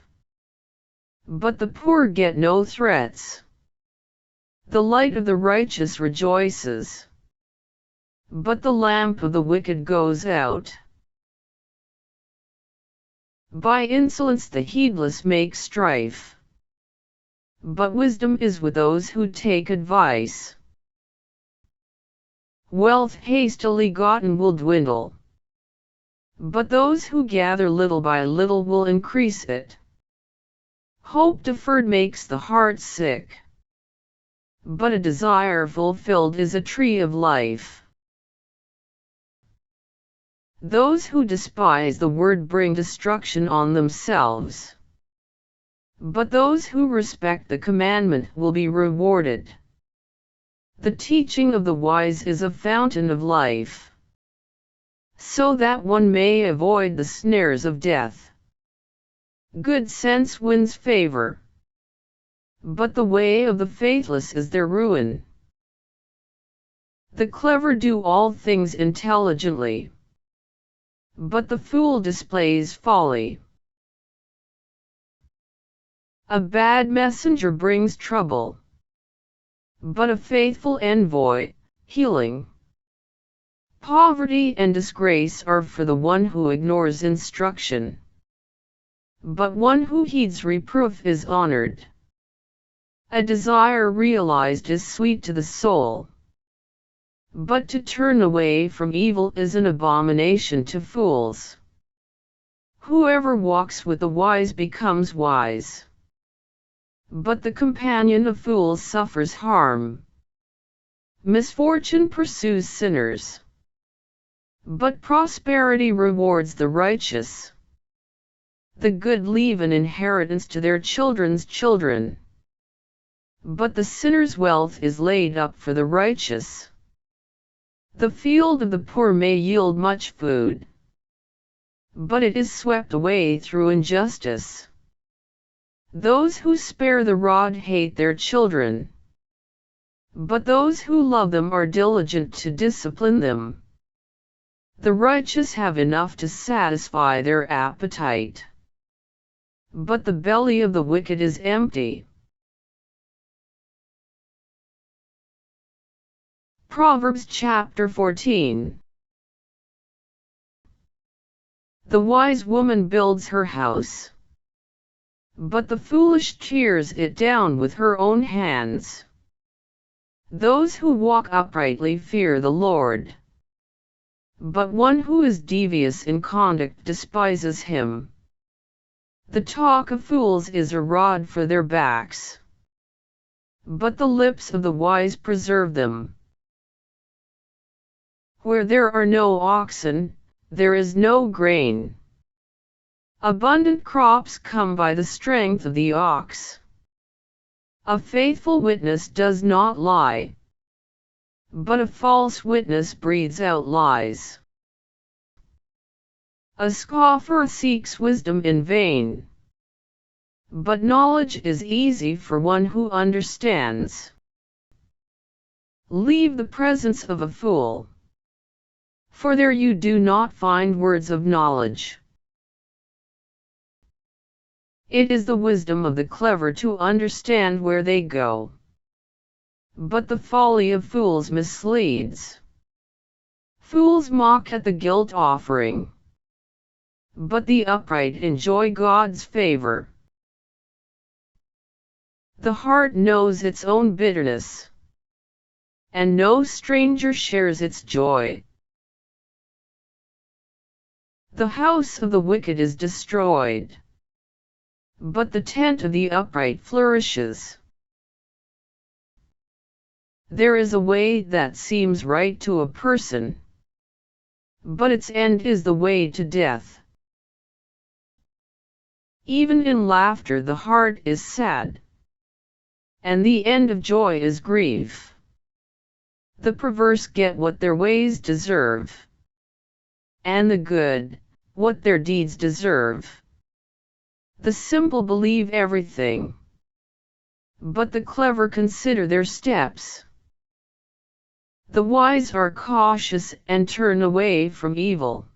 But the poor get no threats. The light of the righteous rejoices, but the lamp of the wicked goes out. By insolence the heedless make strife, but wisdom is with those who take advice. Wealth hastily gotten will dwindle, but those who gather little by little will increase it. Hope deferred makes the heart sick, but a desire fulfilled is a tree of life. Those who despise the word bring destruction on themselves, but those who respect the commandment will be rewarded. The teaching of the wise is a fountain of life, so that one may avoid the snares of death. Good sense wins favor, but the way of the faithless is their ruin. The clever do all things intelligently, but the fool displays folly. A bad messenger brings trouble, but a faithful envoy, healing. Poverty and disgrace are for the one who ignores instruction, but one who heeds reproof is honored. A desire realized is sweet to the soul, but to turn away from evil is an abomination to fools. Whoever walks with the wise becomes wise, but the companion of fools suffers harm. Misfortune pursues sinners, but prosperity rewards the righteous. The good leave an inheritance to their children's children, but the sinner's wealth is laid up for the righteous. The field of the poor may yield much food, but it is swept away through injustice. Those who spare the rod hate their children, but those who love them are diligent to discipline them. The righteous have enough to satisfy their appetite, but the belly of the wicked is empty. Proverbs chapter 14. The wise woman builds her house, but the foolish tears it down with her own hands. Those who walk uprightly fear the Lord, but one who is devious in conduct despises him. The talk of fools is a rod for their backs, but the lips of the wise preserve them. Where there are no oxen, there is no grain. Abundant crops come by the strength of the ox. A faithful witness does not lie, but a false witness breathes out lies. A scoffer seeks wisdom in vain, but knowledge is easy for one who understands. Leave the presence of a fool, for there you do not find words of knowledge. It is the wisdom of the clever to understand where they go, but the folly of fools misleads. Fools mock at the guilt offering, but the upright enjoy God's favor. The heart knows its own bitterness, and no stranger shares its joy. The house of the wicked is destroyed, but the tent of the upright flourishes. There is a way that seems right to a person, but its end is the way to death. Even in laughter the heart is sad, and the end of joy is grief. The perverse get what their ways deserve, and the good, what their deeds deserve. The simple believe everything, but the clever consider their steps. The wise are cautious and turn away from evil,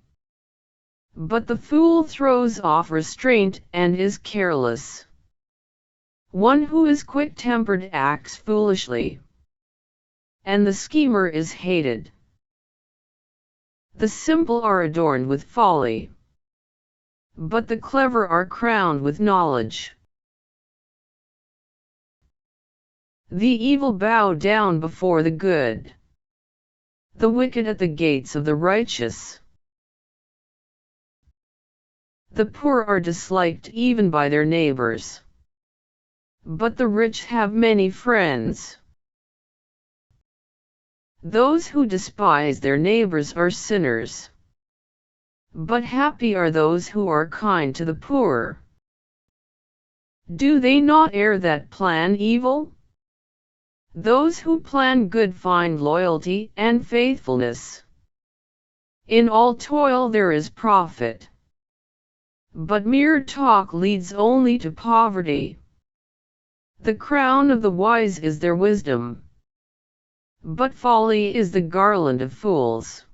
but the fool throws off restraint and is careless. One who is quick-tempered acts foolishly, and the schemer is hated. The simple are adorned with folly, but the clever are crowned with knowledge. The evil bow down before the good, the wicked at the gates of the righteous. The poor are disliked even by their neighbors, but the rich have many friends. Those who despise their neighbors are sinners, but happy are those who are kind to the poor. Do they not err that plan evil? Those who plan good find loyalty and faithfulness. In all toil there is profit, but mere talk leads only to poverty. The crown of the wise is their wisdom, but folly is the garland of fools.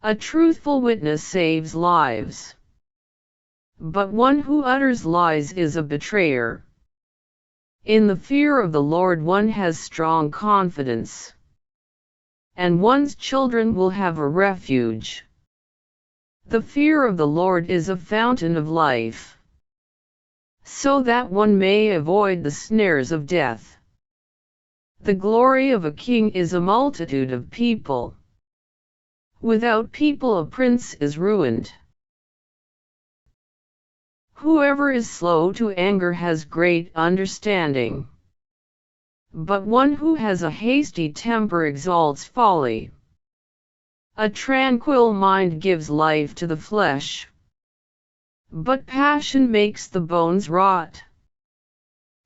A truthful witness saves lives, but one who utters lies is a betrayer. In the fear of the Lord one has strong confidence, and one's children will have a refuge. The fear of the Lord is a fountain of life, so that one may avoid the snares of death. The glory of a king is a multitude of people. Without people a prince is ruined. Whoever is slow to anger has great understanding, but one who has a hasty temper exalts folly. A tranquil mind gives life to the flesh, but passion makes the bones rot.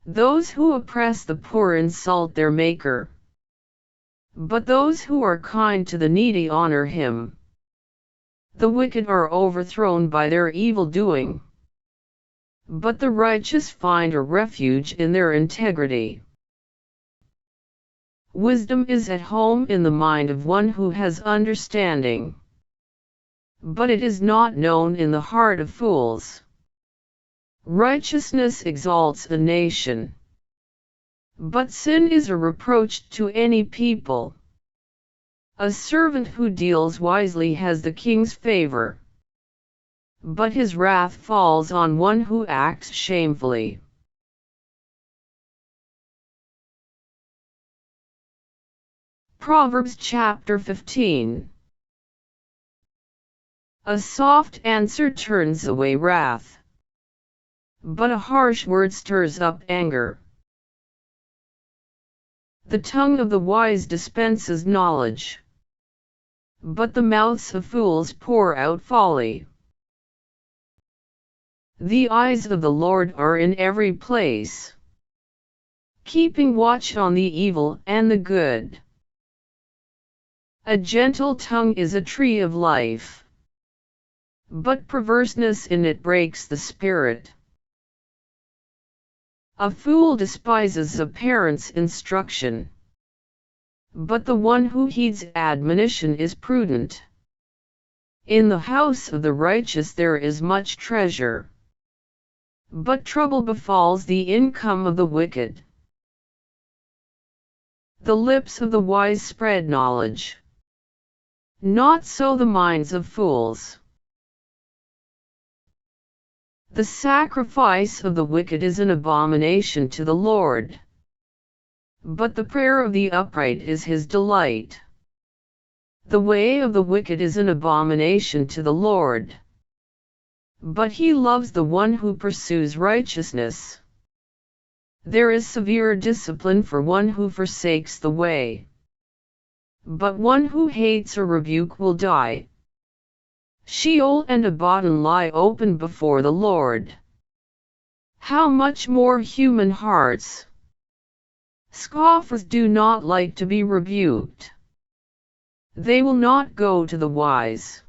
Those who oppress the poor insult their Maker, but those who are kind to the needy honor him. The wicked are overthrown by their evil doing, but the righteous find a refuge in their integrity. Wisdom is at home in the mind of one who has understanding, but it is not known in the heart of fools. Righteousness exalts a nation, but sin is a reproach to any people. A servant who deals wisely has the king's favor, but his wrath falls on one who acts shamefully. Proverbs chapter 15. A soft answer turns away wrath, but a harsh word stirs up anger. The tongue of the wise dispenses knowledge, but the mouths of fools pour out folly. The eyes of the Lord are in every place, keeping watch on the evil and the good. A gentle tongue is a tree of life, but perverseness in it breaks the spirit. A fool despises a parent's instruction, but the one who heeds admonition is prudent. In the house of the righteous there is much treasure, but trouble befalls the income of the wicked. The lips of the wise spread knowledge, not so the minds of fools. The sacrifice of the wicked is an abomination to the Lord, but the prayer of the upright is his delight. The way of the wicked is an abomination to the Lord, but he loves the one who pursues righteousness. There is severe discipline for one who forsakes the way, but one who hates a rebuke will die. Sheol and Abaddon lie open before the Lord. How much more human hearts? Scoffers do not like to be rebuked. They will not go to the wise.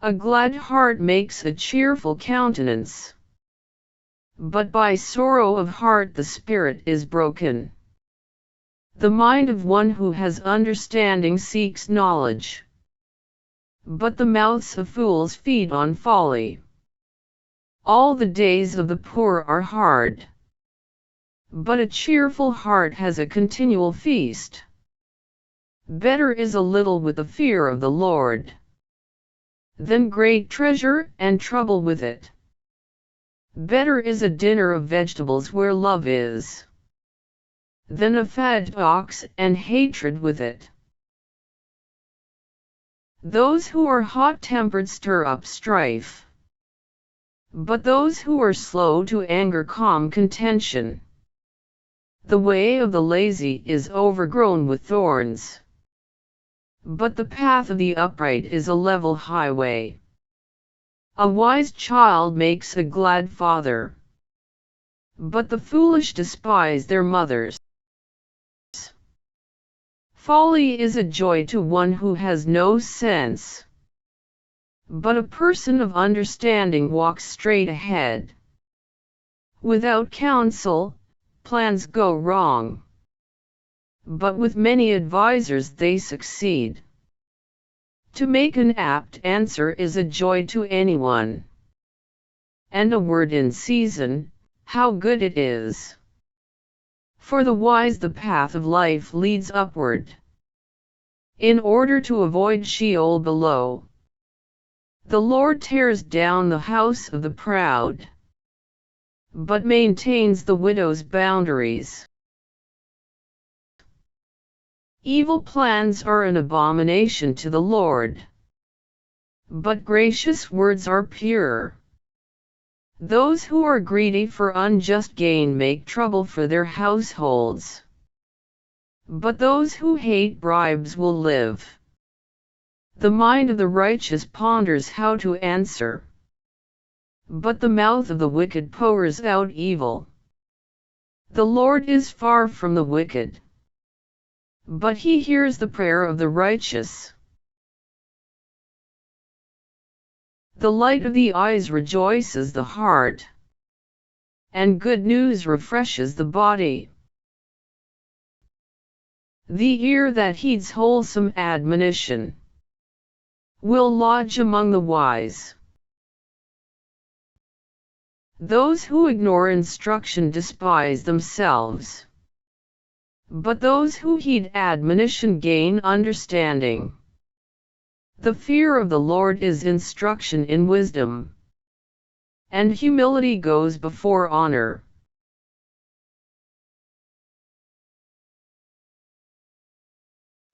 A glad heart makes a cheerful countenance, but by sorrow of heart the spirit is broken. The mind of one who has understanding seeks knowledge, but the mouths of fools feed on folly. All the days of the poor are hard, but a cheerful heart has a continual feast. Better is a little with the fear of the Lord than great treasure and trouble with it. Better is a dinner of vegetables where love is, than a fat ox and hatred with it. Those who are hot-tempered stir up strife, but those who are slow to anger calm contention. The way of the lazy is overgrown with thorns, but the path of the upright is a level highway. A wise child makes a glad father, but the foolish despise their mothers. Folly is a joy to one who has no sense, but a person of understanding walks straight ahead. Without counsel, plans go wrong, but with many advisers they succeed. To make an apt answer is a joy to anyone, and a word in season, how good it is. For the wise the path of life leads upward, in order to avoid Sheol below. The Lord tears down the house of the proud, but maintains the widow's boundaries. Evil plans are an abomination to the Lord, but gracious words are pure. Those who are greedy for unjust gain make trouble for their households, but those who hate bribes will live. The mind of the righteous ponders how to answer, but the mouth of the wicked pours out evil. The Lord is far from the wicked, but he hears the prayer of the righteous. The light of the eyes rejoices the heart, and good news refreshes the body. The ear that heeds wholesome admonition will lodge among the wise. Those who ignore instruction despise themselves, but those who heed admonition gain understanding. The fear of the Lord is instruction in wisdom, and humility goes before honor.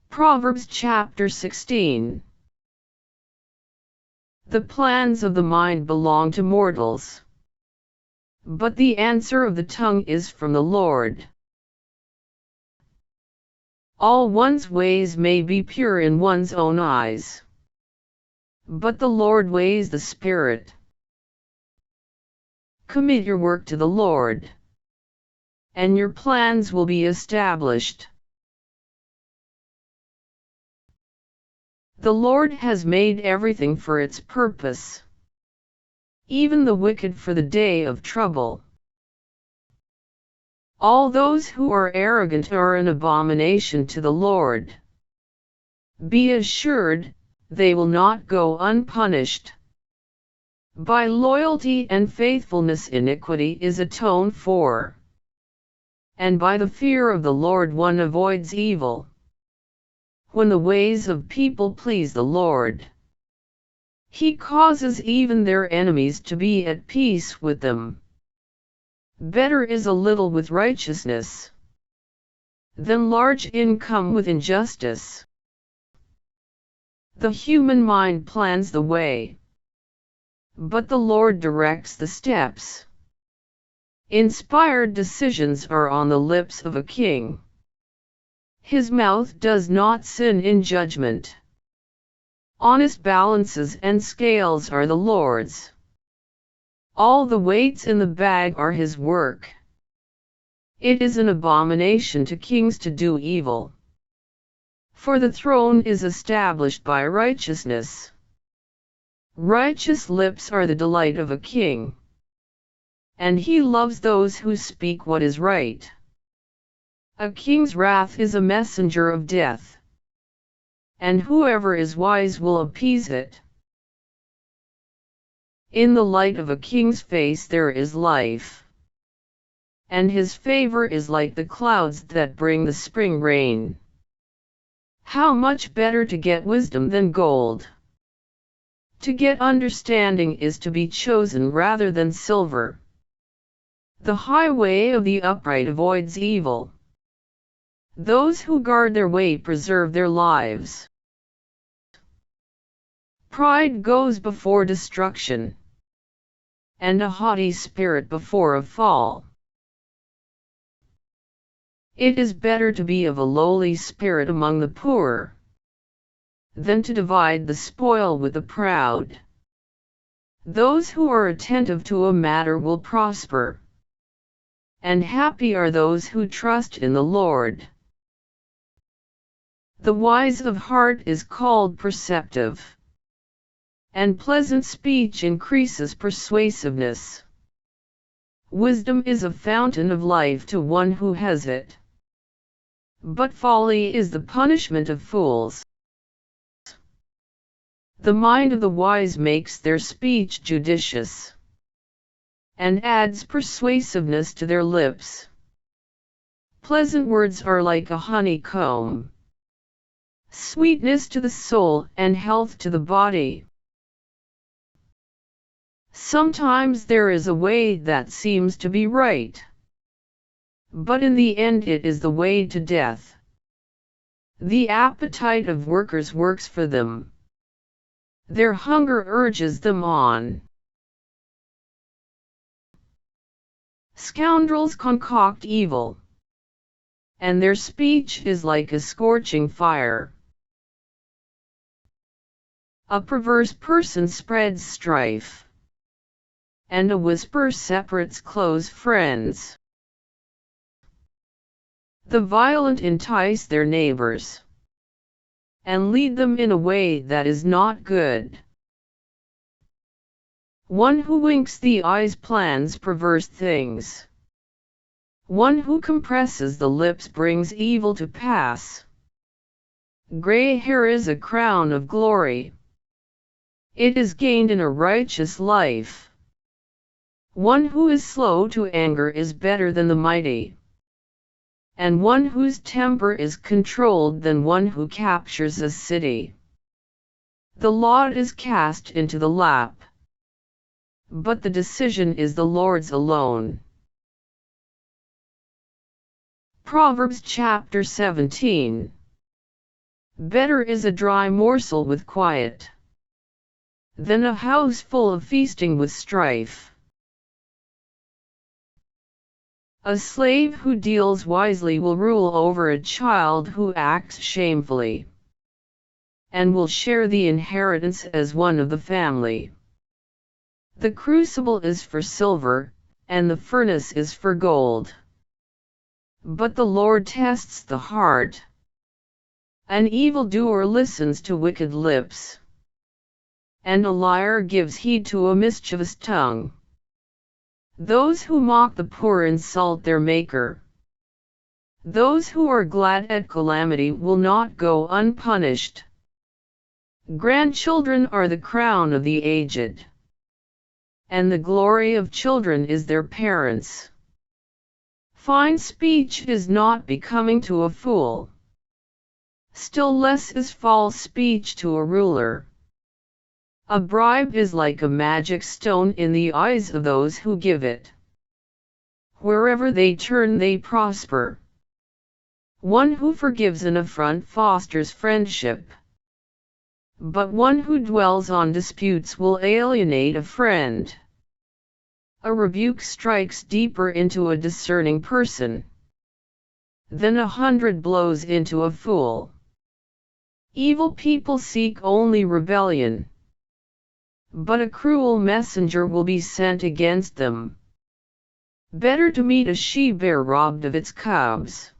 Proverbs chapter 16. The plans of the mind belong to mortals, but the answer of the tongue is from the Lord. All one's ways may be pure in one's own eyes, but the Lord weighs the spirit. Commit your work to the Lord, and your plans will be established. The Lord has made everything for its purpose, even the wicked for the day of trouble. All those who are arrogant are an abomination to the Lord. Be assured, they will not go unpunished. By loyalty and faithfulness iniquity is atoned for, and by the fear of the Lord one avoids evil. When the ways of people please the Lord, he causes even their enemies to be at peace with them. Better is a little with righteousness than large income with injustice. The human mind plans the way, but the Lord directs the steps. Inspired decisions are on the lips of a king. His mouth does not sin in judgment. Honest balances and scales are the Lord's. All the weights in the bag are his work. It is an abomination to kings to do evil, for the throne is established by righteousness. Righteous lips are the delight of a king, and he loves those who speak what is right. A king's wrath is a messenger of death, and whoever is wise will appease it. In the light of a king's face there is life, and his favor is like the clouds that bring the spring rain. How much better to get wisdom than gold! To get understanding is to be chosen rather than silver. The highway of the upright avoids evil. Those who guard their way preserve their lives. Pride goes before destruction, and a haughty spirit before a fall. It is better to be of a lowly spirit among the poor, than to divide the spoil with the proud. Those who are attentive to a matter will prosper, and happy are those who trust in the Lord. The wise of heart is called perceptive, and pleasant speech increases persuasiveness. Wisdom is a fountain of life to one who has it, but folly is the punishment of fools. The mind of the wise makes their speech judicious, and adds persuasiveness to their lips. Pleasant words are like a honeycomb, sweetness to the soul and health to the body. Sometimes there is a way that seems to be right, but in the end it is the way to death. The appetite of workers works for them. Their hunger urges them on. Scoundrels concoct evil, and their speech is like a scorching fire. A perverse person spreads strife, and a whisper separates close friends. The violent entice their neighbors, and lead them in a way that is not good. One who winks the eyes plans perverse things. One who compresses the lips brings evil to pass. Gray hair is a crown of glory. It is gained in a righteous life. One who is slow to anger is better than the mighty, and one whose temper is controlled than one who captures a city. The lot is cast into the lap, but the decision is the Lord's alone. Proverbs chapter 17. Better is a dry morsel with quiet, than a house full of feasting with strife. A slave who deals wisely will rule over a child who acts shamefully, and will share the inheritance as one of the family. The crucible is for silver, and the furnace is for gold. But the Lord tests the heart. An evildoer listens to wicked lips, and a liar gives heed to a mischievous tongue. Those who mock the poor insult their Maker. Those who are glad at calamity will not go unpunished. Grandchildren are the crown of the aged, and the glory of children is their parents. Fine speech is not becoming to a fool. Still less is false speech to a ruler. A bribe is like a magic stone in the eyes of those who give it. Wherever they turn they prosper. One who forgives an affront fosters friendship, but one who dwells on disputes will alienate a friend. A rebuke strikes deeper into a discerning person than 100 blows into a fool. Evil people seek only rebellion, but a cruel messenger will be sent against them. Better to meet a she-bear robbed of its cubs,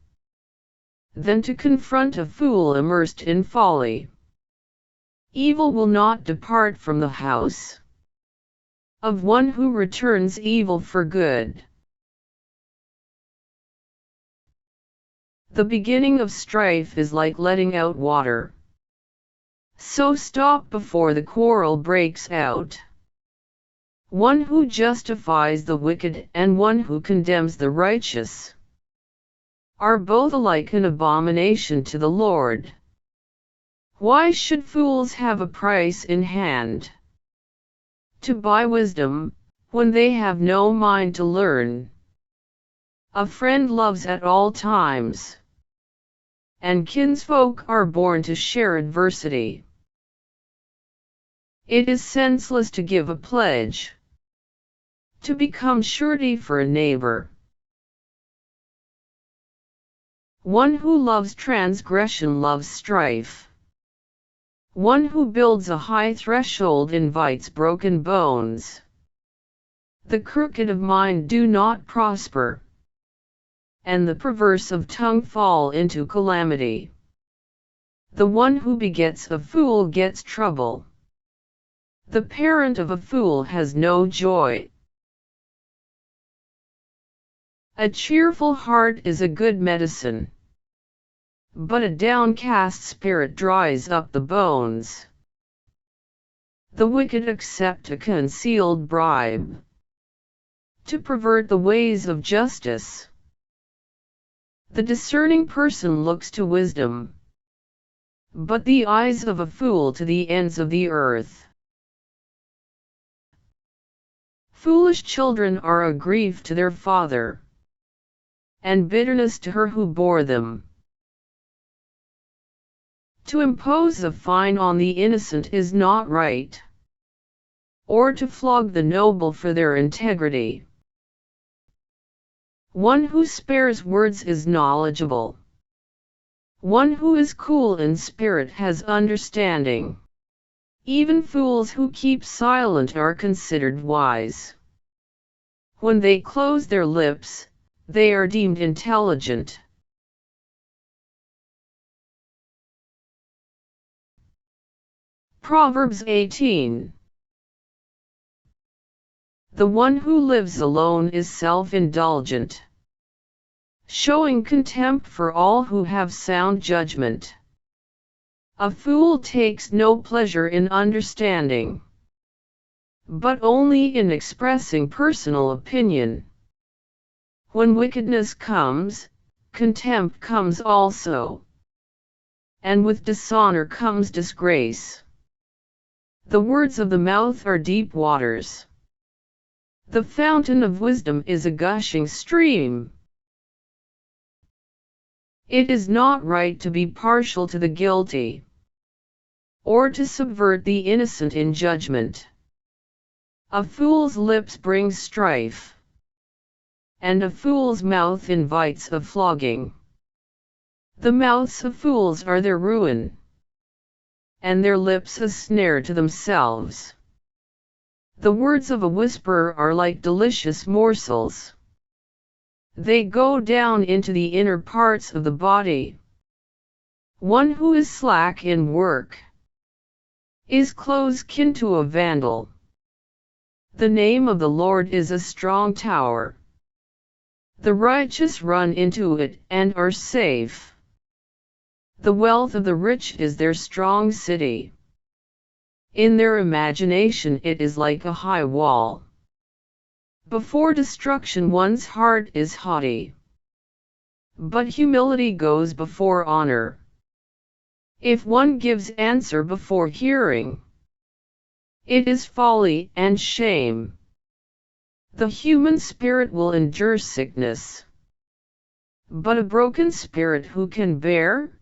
than to confront a fool immersed in folly. Evil will not depart from the house. of one who returns evil for good. The beginning of strife is like letting out water. So stop before the quarrel breaks out. One who justifies the wicked and one who condemns the righteous are both alike an abomination to the Lord. Why should fools have a price in hand to buy wisdom, when they have no mind to learn? A friend loves at all times, and kinsfolk are born to share adversity. It is senseless to give a pledge, to become surety for a neighbor. One who loves transgression loves strife. One who builds a high threshold invites broken bones. The crooked of mind do not prosper, and the perverse of tongue fall into calamity. The one who begets a fool gets trouble. The parent of a fool has no joy. A cheerful heart is a good medicine, but a downcast spirit dries up the bones. The wicked accept a concealed bribe to pervert the ways of justice. The discerning person looks to wisdom, but the eyes of a fool to the ends of the earth. Foolish children are a grief to their father, and bitterness to her who bore them. To impose a fine on the innocent is not right, or to flog the noble for their integrity. One who spares words is knowledgeable. One who is cool in spirit has understanding. Even fools who keep silent are considered wise. When they close their lips, they are deemed intelligent. Proverbs 18. The one who lives alone is self-indulgent, showing contempt for all who have sound judgment. A fool takes no pleasure in understanding, but only in expressing personal opinion. When wickedness comes, contempt comes also, and with dishonor comes disgrace. The words of the mouth are deep waters. The fountain of wisdom is a gushing stream. It is not right to be partial to the guilty, or to subvert the innocent in judgment. A fool's lips bring strife, and a fool's mouth invites a flogging. The mouths of fools are their ruin, and their lips a snare to themselves. The words of a whisperer are like delicious morsels. They go down into the inner parts of the body. One who is slack in work is close kin to a vandal. The name of the Lord is a strong tower. The righteous run into it and are safe. The wealth of the rich is their strong city. In their imagination it is like a high wall. Before destruction one's heart is haughty, but humility goes before honor. If one gives answer before hearing, it is folly and shame. The human spirit will endure sickness, but a broken spirit who can bear?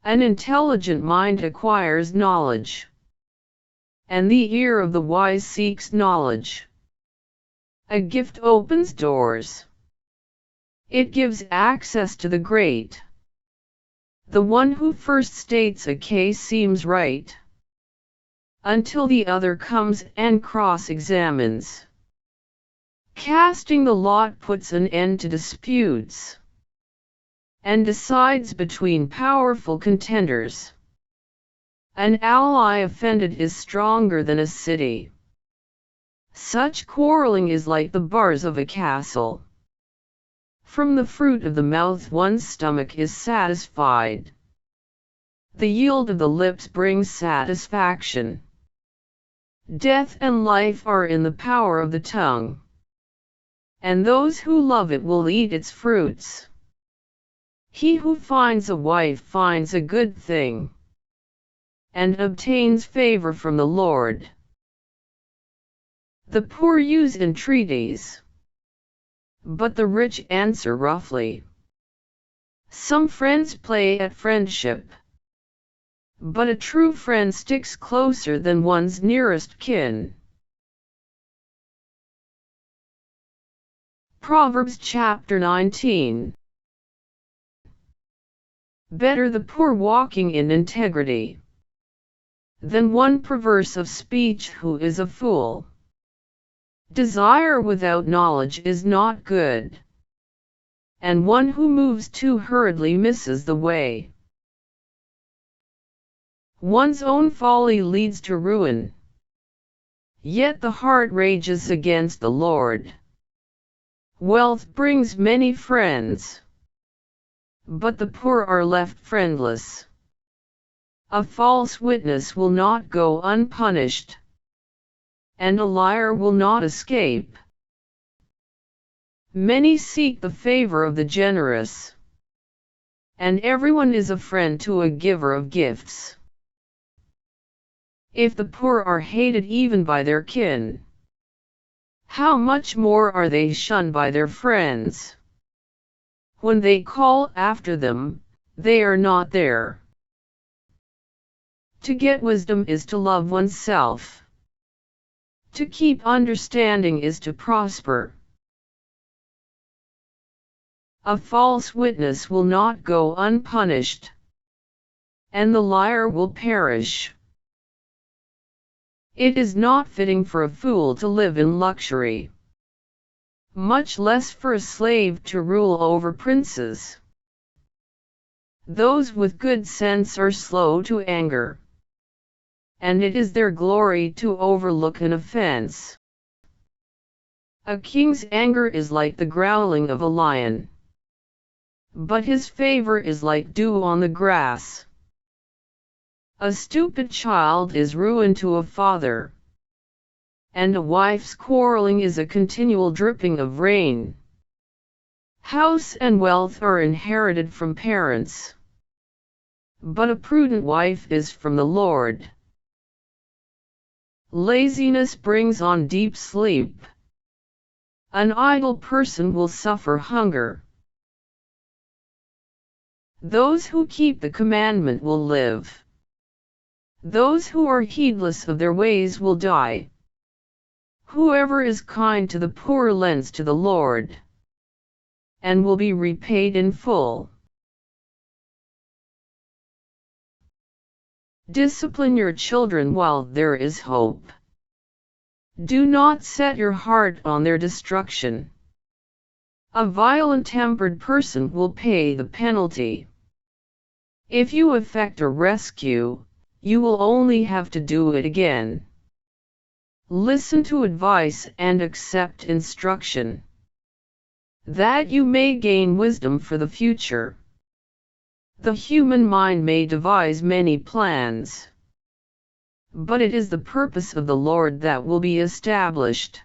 An intelligent mind acquires knowledge, and the ear of the wise seeks knowledge. A gift opens doors. It gives access to the great. The one who first states a case seems right, until the other comes and cross-examines. Casting the lot puts an end to disputes, and decides between powerful contenders. An ally offended is stronger than a city. Such quarreling is like the bars of a castle. From the fruit of the mouth one's stomach is satisfied. The yield of the lips brings satisfaction. Death and life are in the power of the tongue, and those who love it will eat its fruits. He who finds a wife finds a good thing, and obtains favor from the Lord. The poor use entreaties, but the rich answer roughly. Some friends play at friendship, but a true friend sticks closer than one's nearest kin. Proverbs chapter 19. Better the poor walking in integrity than one perverse of speech who is a fool. Desire without knowledge is not good, and one who moves too hurriedly misses the way. One's own folly leads to ruin, yet the heart rages against the Lord. Wealth brings many friends, but the poor are left friendless. A false witness will not go unpunished, and a liar will not escape. Many seek the favor of the generous, and everyone is a friend to a giver of gifts. If the poor are hated even by their kin, how much more are they shunned by their friends? When they call after them, they are not there. To get wisdom is to love oneself. To keep understanding is to prosper. A false witness will not go unpunished, and the liar will perish. It is not fitting for a fool to live in luxury, much less for a slave to rule over princes. Those with good sense are slow to anger, and it is their glory to overlook an offense. A king's anger is like the growling of a lion, but his favor is like dew on the grass. A stupid child is ruin to a father, and a wife's quarreling is a continual dripping of rain. House and wealth are inherited from parents, but a prudent wife is from the Lord. Laziness brings on deep sleep. An idle person will suffer hunger. Those who keep the commandment will live. Those who are heedless of their ways will die. Whoever is kind to the poor lends to the Lord, and will be repaid in full. Discipline your children while there is hope. Do not set your heart on their destruction. A violent-tempered person will pay the penalty. If you effect a rescue, you will only have to do it again. Listen to advice and accept instruction, that you may gain wisdom for the future. The human mind may devise many plans, but it is the purpose of the Lord that will be established.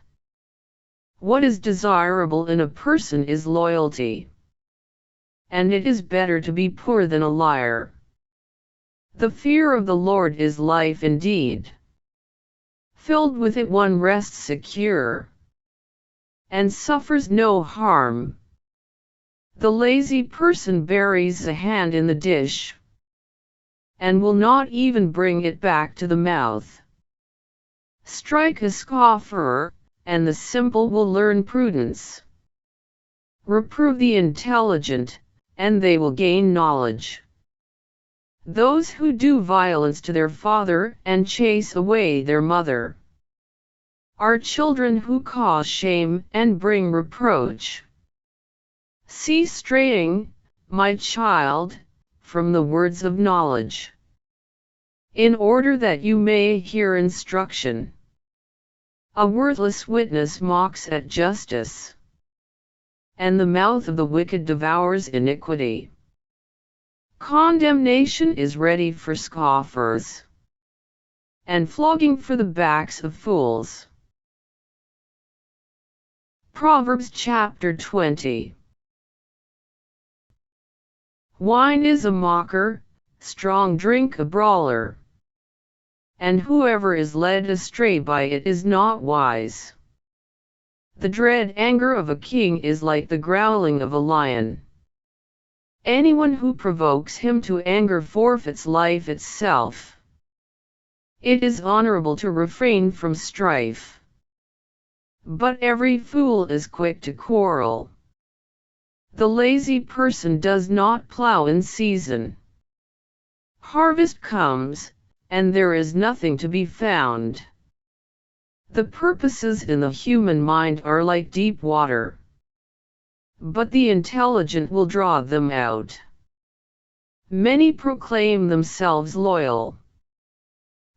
What is desirable in a person is loyalty, and it is better to be poor than a liar. The fear of the Lord is life indeed. Filled with it one rests secure, and suffers no harm. The lazy person buries a hand in the dish, and will not even bring it back to the mouth. Strike a scoffer, and the simple will learn prudence. Reprove the intelligent, and they will gain knowledge. Those who do violence to their father and chase away their mother are children who cause shame and bring reproach. Cease straying, my child, from the words of knowledge, in order that you may hear instruction. A worthless witness mocks at justice, and the mouth of the wicked devours iniquity. Condemnation is ready for scoffers, and flogging for the backs of fools. Proverbs chapter 20. Wine is a mocker, strong drink a brawler, and whoever is led astray by it is not wise. The dread anger of a king is like the growling of a lion. Anyone who provokes him to anger forfeits life itself. It is honorable to refrain from strife, but every fool is quick to quarrel. The lazy person does not plow in season. Harvest comes, and there is nothing to be found. The purposes in the human mind are like deep water, but the intelligent will draw them out. Many proclaim themselves loyal,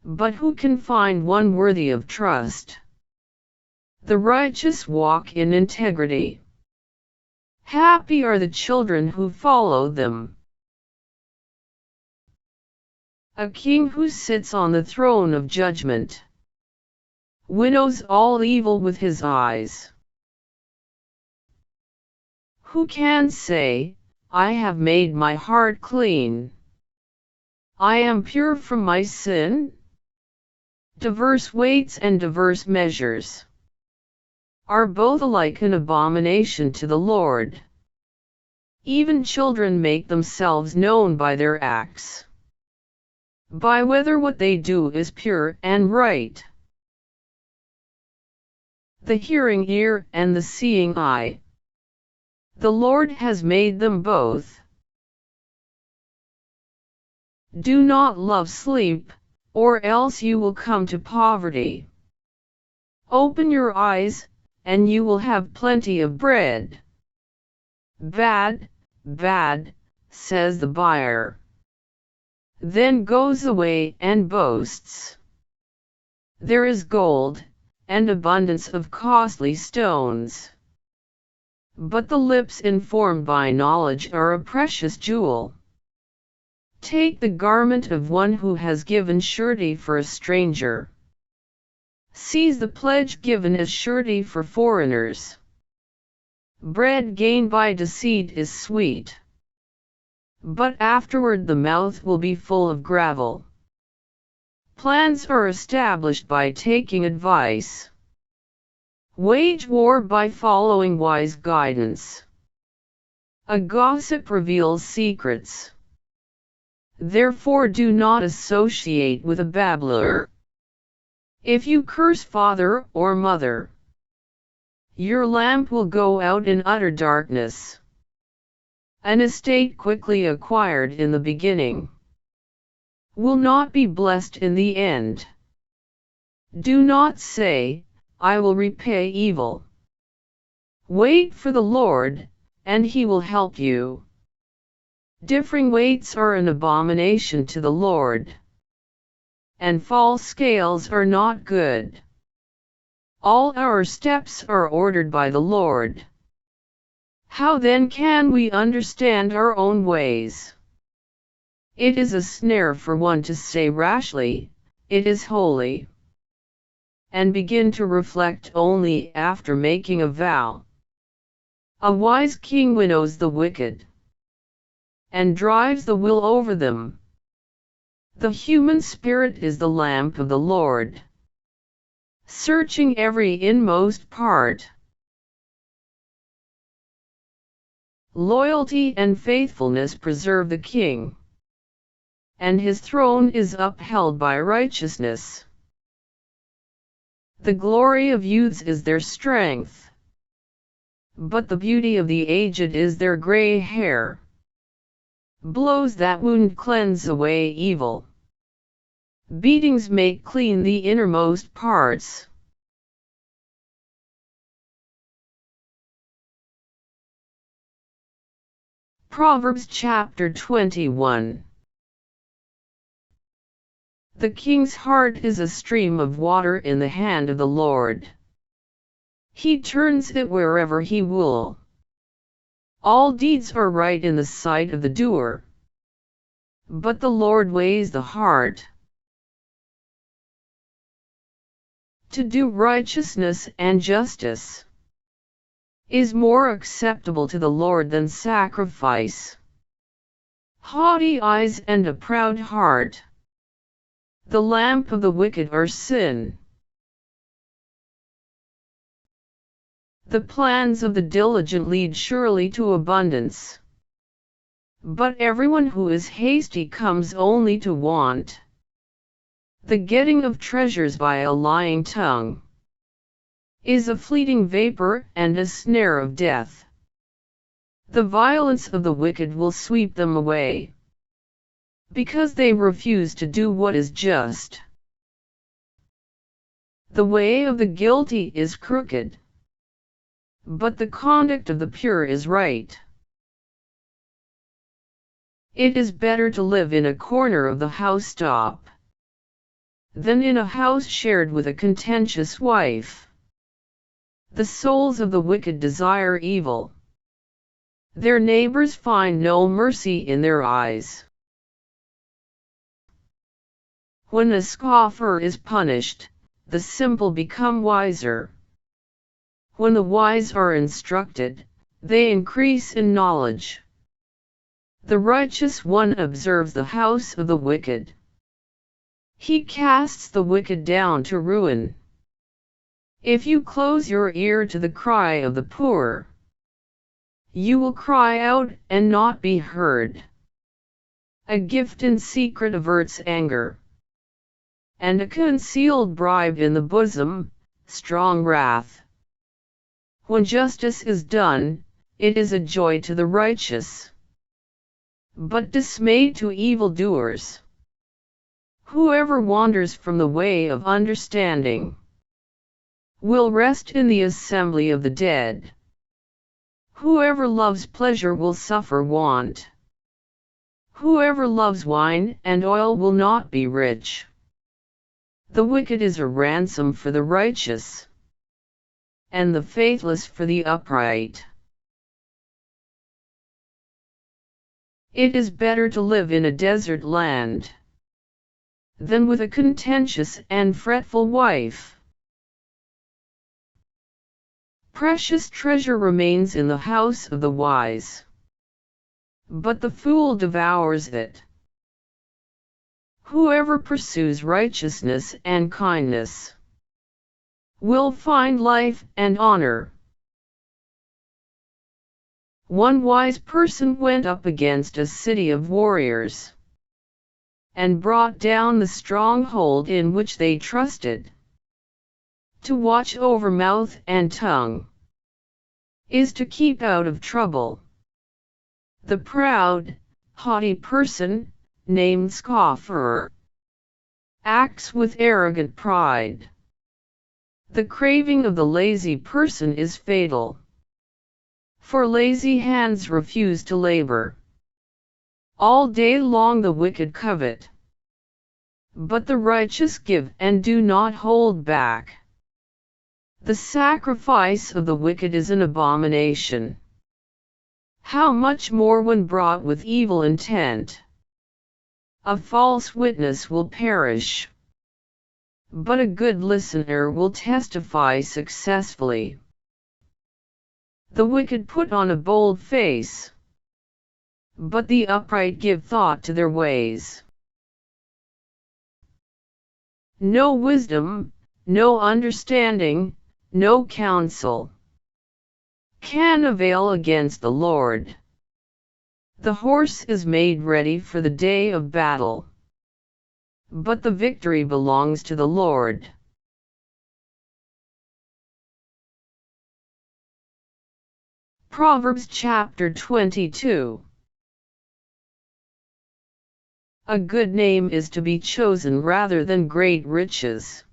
but who can find one worthy of trust? The righteous walk in integrity. Happy are the children who follow them. A king who sits on the throne of judgment winnows all evil with his eyes. Who can say, I have made my heart clean? I am pure from my sin? Diverse weights and diverse measures are both alike an abomination to the Lord. Even children make themselves known by their acts, by whether what they do is pure and right. The hearing ear and the seeing eye, the Lord has made them both. Do not love sleep, or else you will come to poverty. Open your eyes, and you will have plenty of bread. Bad, bad, says the buyer, then goes away and boasts. There is gold, and abundance of costly stones, but the lips informed by knowledge are a precious jewel. Take the garment of one who has given surety for a stranger. Seize the pledge given as surety for foreigners. Bread gained by deceit is sweet, but afterward the mouth will be full of gravel. Plans are established by taking advice. Wage war by following wise guidance. A gossip reveals secrets. Therefore do not associate with a babbler. If you curse father or mother, your lamp will go out in utter darkness. An estate quickly acquired in the beginning will not be blessed in the end. Do not say, I will repay evil. Wait for the Lord, and he will help you. Differing weights are an abomination to the Lord, and false scales are not good. All our steps are ordered by the Lord. How then can we understand our own ways? It is a snare for one to say rashly, it is holy, and begin to reflect only after making a vow. A wise king winnows the wicked, and drives the will over them. The human spirit is the lamp of the Lord, searching every inmost part. Loyalty and faithfulness preserve the king, and his throne is upheld by righteousness. The glory of youths is their strength, but the beauty of the aged is their gray hair. Blows that wound cleanse away evil. Beatings make clean the innermost parts. Proverbs chapter 21. The king's heart is a stream of water in the hand of the Lord. He turns it wherever he will. All deeds are right in the sight of the doer, but the Lord weighs the heart. To do righteousness and justice is more acceptable to the Lord than sacrifice. Haughty eyes and a proud heart, the lamp of the wicked are sin. The plans of the diligent lead surely to abundance, but everyone who is hasty comes only to want. The getting of treasures by a lying tongue is a fleeting vapor and a snare of death. The violence of the wicked will sweep them away, because they refuse to do what is just. The way of the guilty is crooked, but the conduct of the pure is right. It is better to live in a corner of the housetop than in a house shared with a contentious wife. The souls of the wicked desire evil. Their neighbors find no mercy in their eyes. When a scoffer is punished, the simple become wiser. When the wise are instructed, they increase in knowledge. The righteous one observes the house of the wicked. He casts the wicked down to ruin. If you close your ear to the cry of the poor, you will cry out and not be heard. A gift in secret averts anger, and a concealed bribe in the bosom, strong wrath. When justice is done, it is a joy to the righteous, but dismay to evildoers. Whoever wanders from the way of understanding will rest in the assembly of the dead. Whoever loves pleasure will suffer want. Whoever loves wine and oil will not be rich. The wicked is a ransom for the righteous, and the faithless for the upright. It is better to live in a desert land than with a contentious and fretful wife. Precious treasure remains in the house of the wise, but the fool devours it. Whoever pursues righteousness and kindness will find life and honor. One wise person went up against a city of warriors and brought down the stronghold in which they trusted. To watch over mouth and tongue is to keep out of trouble. The proud, haughty person, named scoffer, acts with arrogant pride. The craving of the lazy person is fatal, for lazy hands refuse to labor. All day long the wicked covet, but the righteous give and do not hold back. The sacrifice of the wicked is an abomination. How much more when brought with evil intent? A false witness will perish, but a good listener will testify successfully. The wicked put on a bold face, but the upright give thought to their ways. No wisdom, no understanding, no counsel can avail against the Lord. The horse is made ready for the day of battle, but the victory belongs to the Lord. Proverbs chapter 22. A good name is to be chosen rather than great riches,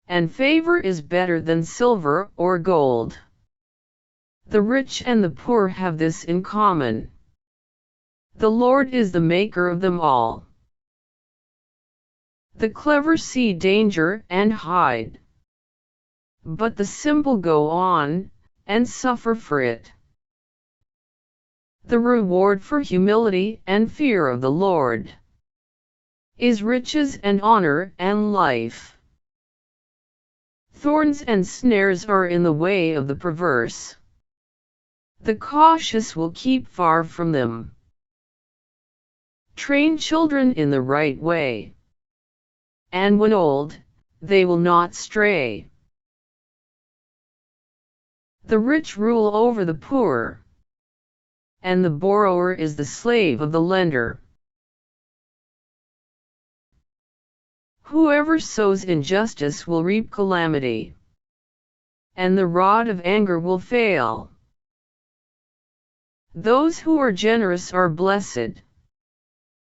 and favor is better than silver or gold. The rich and the poor have this in common: the Lord is the maker of them all. The clever see danger and hide, but the simple go on and suffer for it. The reward for humility and fear of the Lord is riches and honor and life. Thorns and snares are in the way of the perverse. The cautious will keep far from them. Train children in the right way, and when old, they will not stray. The rich rule over the poor, and the borrower is the slave of the lender. Whoever sows injustice will reap calamity, and the rod of anger will fail. Those who are generous are blessed,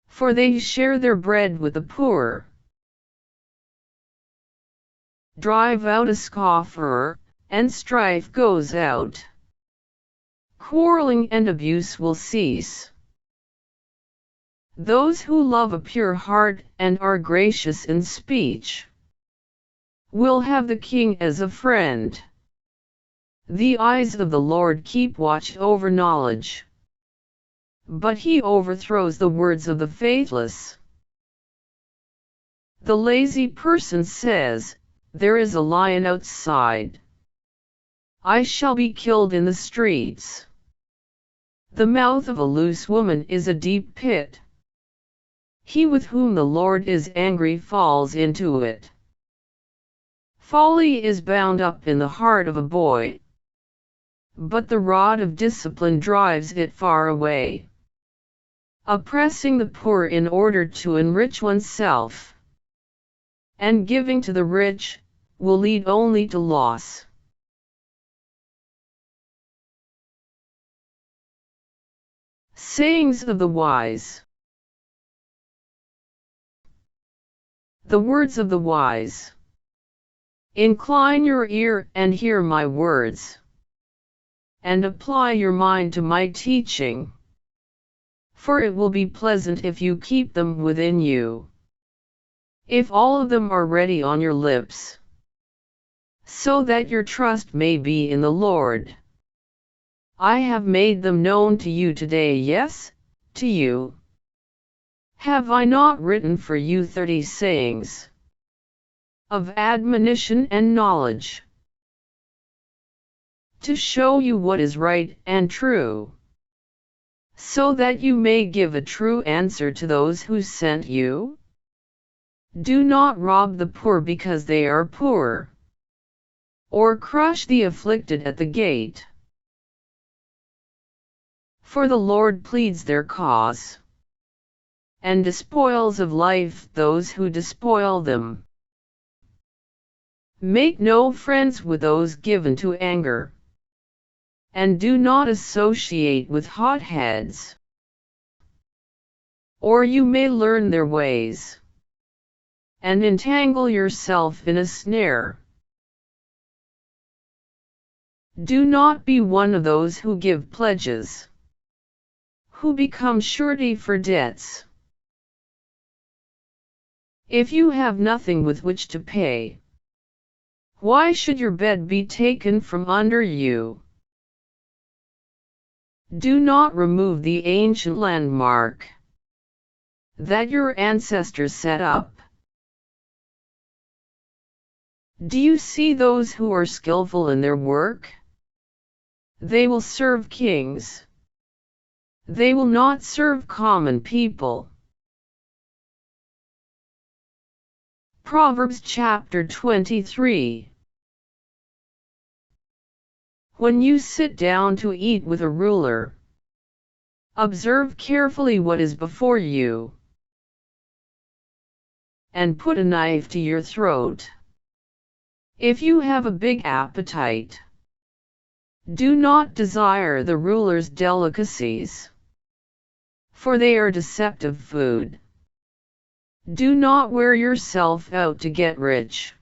for they share their bread with the poor. Drive out a scoffer, and strife goes out. Quarreling and abuse will cease. Those who love a pure heart and are gracious in speech will have the king as a friend. The eyes of the Lord keep watch over knowledge, but he overthrows the words of the faithless. The lazy person says, "There is a lion outside. I shall be killed in the streets." The mouth of a loose woman is a deep pit. He with whom the Lord is angry falls into it. Folly is bound up in the heart of a boy, but the rod of discipline drives it far away. Oppressing the poor in order to enrich oneself, and giving to the rich, will lead only to loss. Sayings of the wise. The words of the wise. Incline your ear and hear my words, and apply your mind to my teaching, for it will be pleasant if you keep them within you, if all of them are ready on your lips, so that your trust may be in the Lord. I have made them known to you today, yes, to you. Have I not written for you 30 sayings of admonition and knowledge, to show you what is right and true, so that you may give a true answer to those who sent you? Do not rob the poor because they are poor, or crush the afflicted at the gate. For the Lord pleads their cause, and despoils of life those who despoil them. Make no friends with those given to anger, and do not associate with hotheads, or you may learn their ways, and entangle yourself in a snare. Do not be one of those who give pledges, who become surety for debts. If you have nothing with which to pay, why should your bed be taken from under you? Do not remove the ancient landmark that your ancestors set up. Do you see those who are skillful in their work? They will serve kings. They will not serve common people. Proverbs chapter 23. When you sit down to eat with a ruler, observe carefully what is before you, and put a knife to your throat. If you have a big appetite, do not desire the ruler's delicacies, for they are deceptive food. Do not wear yourself out to get rich.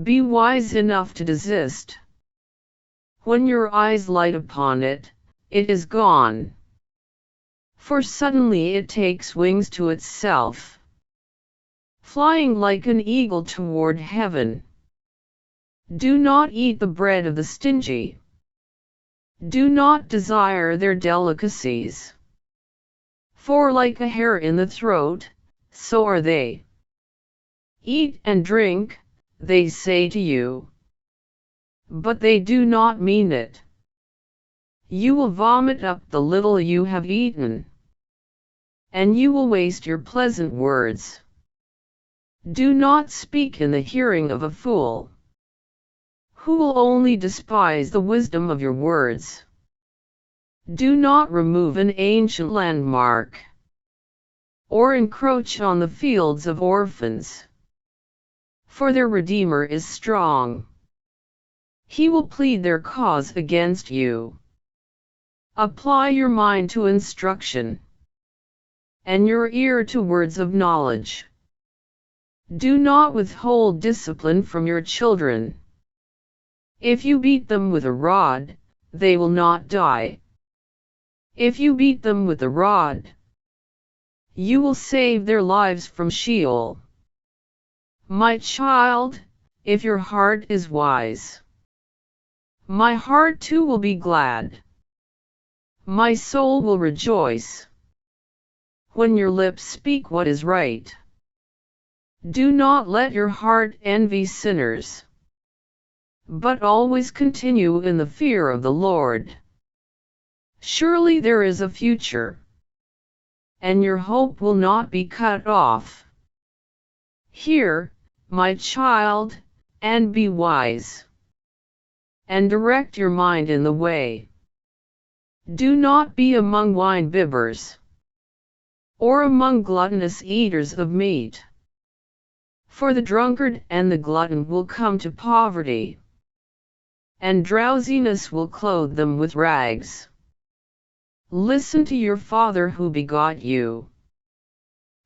Be wise enough to desist. When your eyes light upon it, it is gone, for suddenly it takes wings to itself. flying like an eagle toward heaven. Do not eat the bread of the stingy. Do not desire their delicacies. For like a hair in the throat, so are they. Eat and drink, they say to you. But they do not mean it. You will vomit up the little you have eaten, and you will waste your pleasant words. Do not speak in the hearing of a fool, who will only despise the wisdom of your words. Do not remove an ancient landmark, or encroach on the fields of orphans. For their Redeemer is strong. He will plead their cause against you. Apply your mind to instruction, and your ear to words of knowledge. Do not withhold discipline from your children. If you beat them with a rod, they will not die. If you beat them with a rod, you will save their lives from Sheol. My child, if your heart is wise, my heart too will be glad. My soul will rejoice when your lips speak what is right. Do not let your heart envy sinners, but always continue in the fear of the Lord. Surely there is a future, and your hope will not be cut off. Hear, my child, and be wise, and direct your mind in the way. Do not be among wine-bibbers, or among gluttonous eaters of meat. For the drunkard and the glutton will come to poverty, and drowsiness will clothe them with rags. Listen to your father who begot you,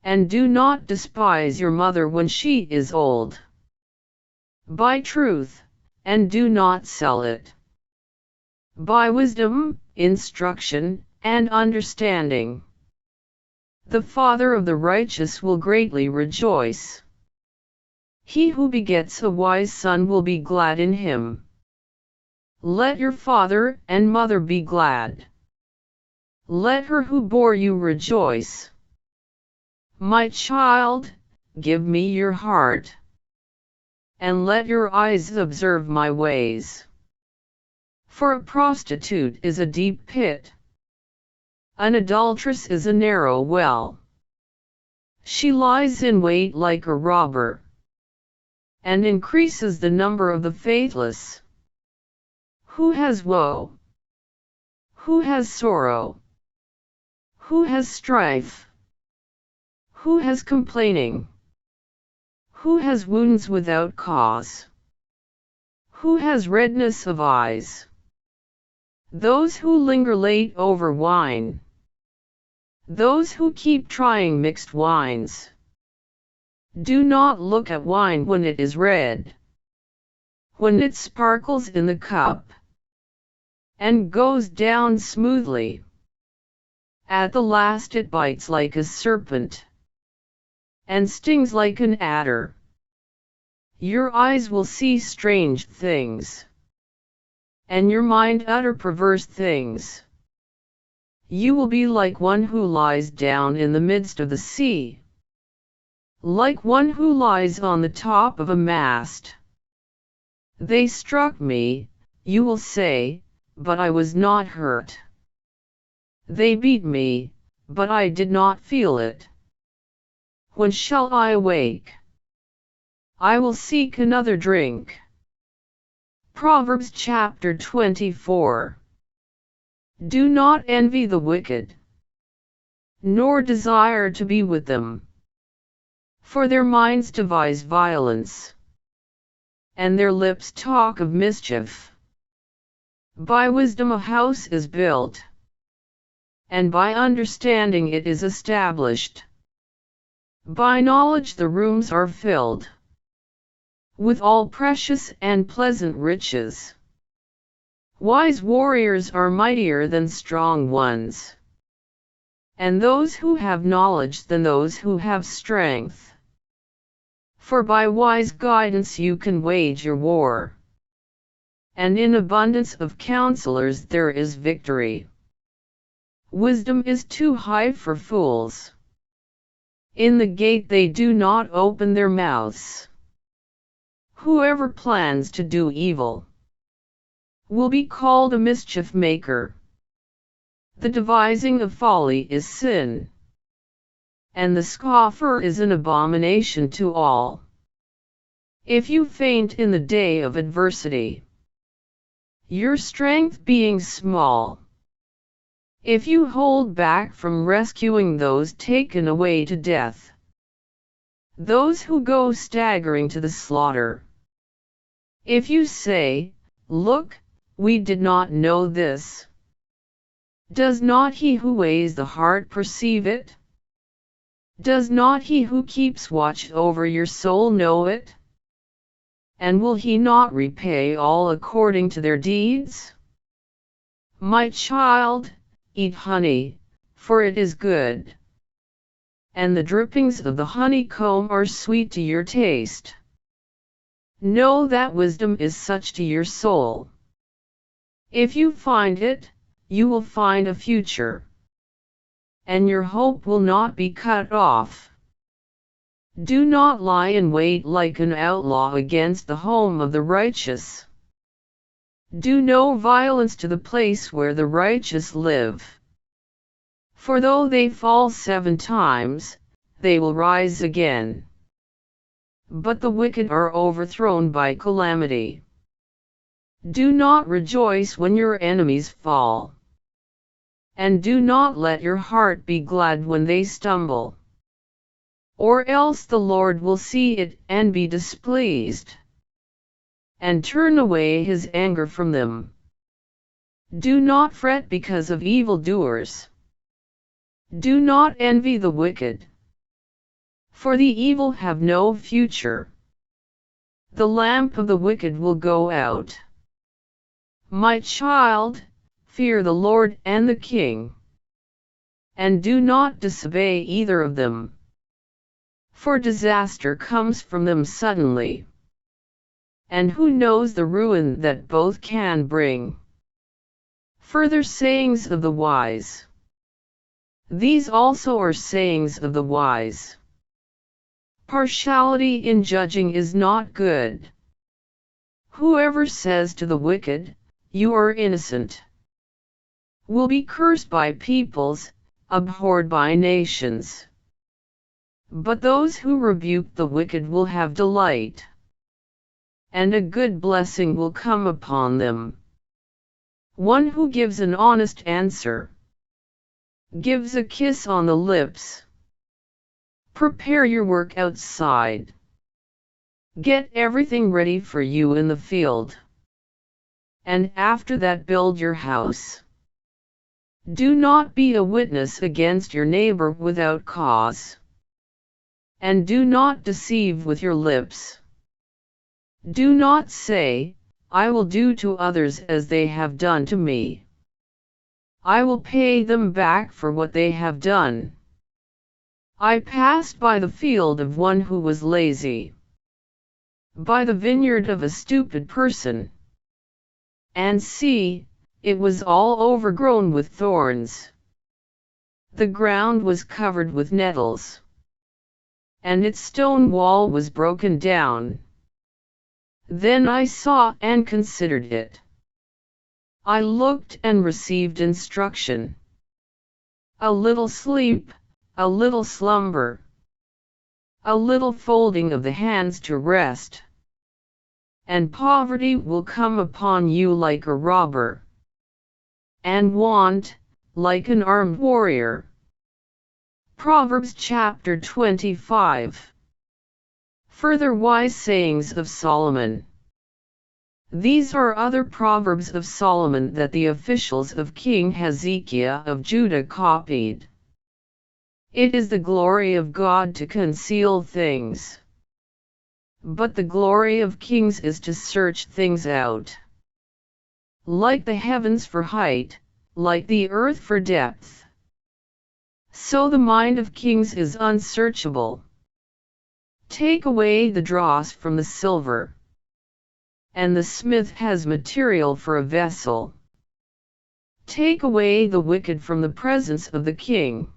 and do not despise your mother when she is old. Buy truth, and do not sell it. Buy wisdom, instruction, and understanding. The father of the righteous will greatly rejoice. He who begets a wise son will be glad in him. Let your father and mother be glad. Let her who bore you rejoice. My child, give me your heart, and let your eyes observe my ways. For a prostitute is a deep pit, an adulteress is a narrow well. She lies in wait like a robber, and increases the number of the faithless. Who has woe? Who has sorrow? Who has strife? Who has complaining? Who has wounds without cause? Who has redness of eyes? Those who linger late over wine. Those who keep trying mixed wines. Do not look at wine when it is red, when it sparkles in the cup, and goes down smoothly. At the last it bites like a serpent, and stings like an adder. Your eyes will see strange things, and your mind utter perverse things. You will be like one who lies down in the midst of the sea, like one who lies on the top of a mast. They struck me, you will say, but I was not hurt. They beat me, but I did not feel it. When shall I awake? I will seek another drink. Proverbs chapter 24. Do not envy the wicked, nor desire to be with them. For their minds devise violence, and their lips talk of mischief. By wisdom a house is built, and by understanding it is established. By knowledge the rooms are filled with all precious and pleasant riches. Wise warriors are mightier than strong ones, and those who have knowledge than those who have strength. For by wise guidance you can wage your war, and in abundance of counselors there is victory. Wisdom is too high for fools. In the gate they do not open their mouths. Whoever plans to do evil will be called a mischief maker. The devising of folly is sin, and the scoffer is an abomination to all. If you faint in the day of adversity, your strength being small, if you hold back from rescuing those taken away to death, those who go staggering to the slaughter, if you say, "Look, we did not know this," does not he who weighs the heart perceive it? Does not he who keeps watch over your soul know it? And will he not repay all according to their deeds? My child, eat honey, for it is good, and the drippings of the honeycomb are sweet to your taste. Know that wisdom is such to your soul. If you find it, you will find a future, and your hope will not be cut off. Do not lie in wait like an outlaw against the home of the righteous. Do no violence to the place where the righteous live. For though they fall 7 times, they will rise again. But the wicked are overthrown by calamity. Do not rejoice when your enemies fall, and do not let your heart be glad when they stumble, or else the Lord will see it and be displeased, and turn away his anger from them. Do not fret because of evildoers. Do not envy the wicked, for the evil have no future. The lamp of the wicked will go out. My child, fear the Lord and the King, and do not disobey either of them, for disaster comes from them suddenly, and who knows the ruin that both can bring? Further sayings of the wise. These also are sayings of the wise. Partiality in judging is not good. Whoever says to the wicked, "You are innocent," will be cursed by peoples, abhorred by nations. But those who rebuke the wicked will have delight, and a good blessing will come upon them. One who gives an honest answer gives a kiss on the lips. Prepare your work outside. Get everything ready for you in the field, and after that build your house. Do not be a witness against your neighbor without cause, and do not deceive with your lips. Do not say, "I will do to others as they have done to me. I will pay them back for what they have done." I passed by the field of one who was lazy, by the vineyard of a stupid person, and see, it was all overgrown with thorns. The ground was covered with nettles, and its stone wall was broken down. Then I saw and considered it. I looked and received instruction. A little sleep, a little slumber, a little folding of the hands to rest, and poverty will come upon you like a robber, and want, like an armed warrior. Proverbs chapter 25. Further wise sayings of Solomon. These are other proverbs of Solomon that the officials of King Hezekiah of Judah copied. It is the glory of God to conceal things, but the glory of kings is to search things out. Like the heavens for height, like the earth for depth, so the mind of kings is unsearchable. Take away the dross from the silver, and the smith has material for a vessel. Take away the wicked from the presence of the king,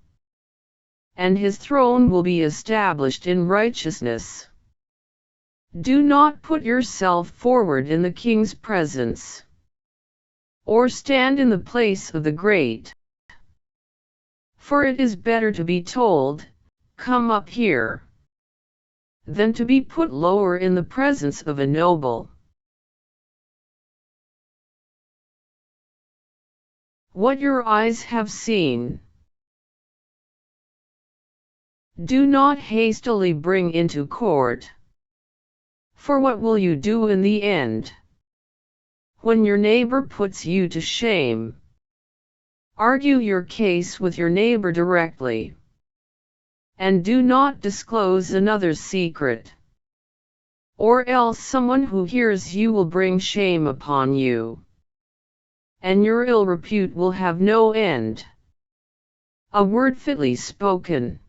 and his throne will be established in righteousness. Do not put yourself forward in the king's presence, or stand in the place of the great. For it is better to be told, "Come up here," than to be put lower in the presence of a noble. What your eyes have seen, do not hastily bring into court. For what will you do in the end, when your neighbor puts you to shame? Argue your case with your neighbor directly, and do not disclose another's secret, or else someone who hears you will bring shame upon you, and your ill repute will have no end. A word fitly spoken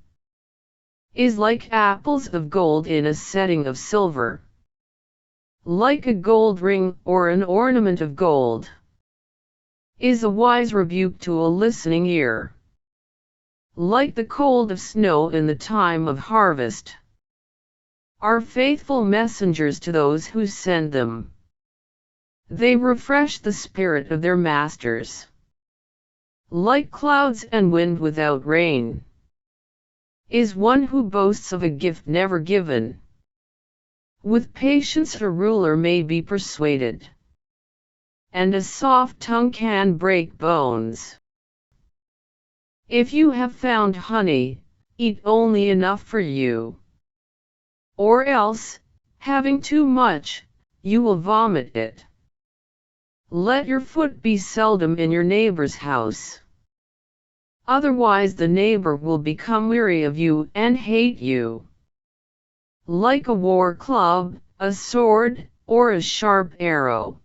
is like apples of gold in a setting of silver, like a gold ring or an ornament of gold, is a wise rebuke to a listening ear. Like the cold of snow in the time of harvest, are faithful messengers to those who send them. They refresh the spirit of their masters. Like clouds and wind without rain, is one who boasts of a gift never given. With patience a ruler may be persuaded, and a soft tongue can break bones. If you have found honey, eat only enough for you, or else, having too much, you will vomit it. Let your foot be seldom in your neighbor's house, otherwise the neighbor will become weary of you and hate you. Like a war club, a sword, or a sharp arrow,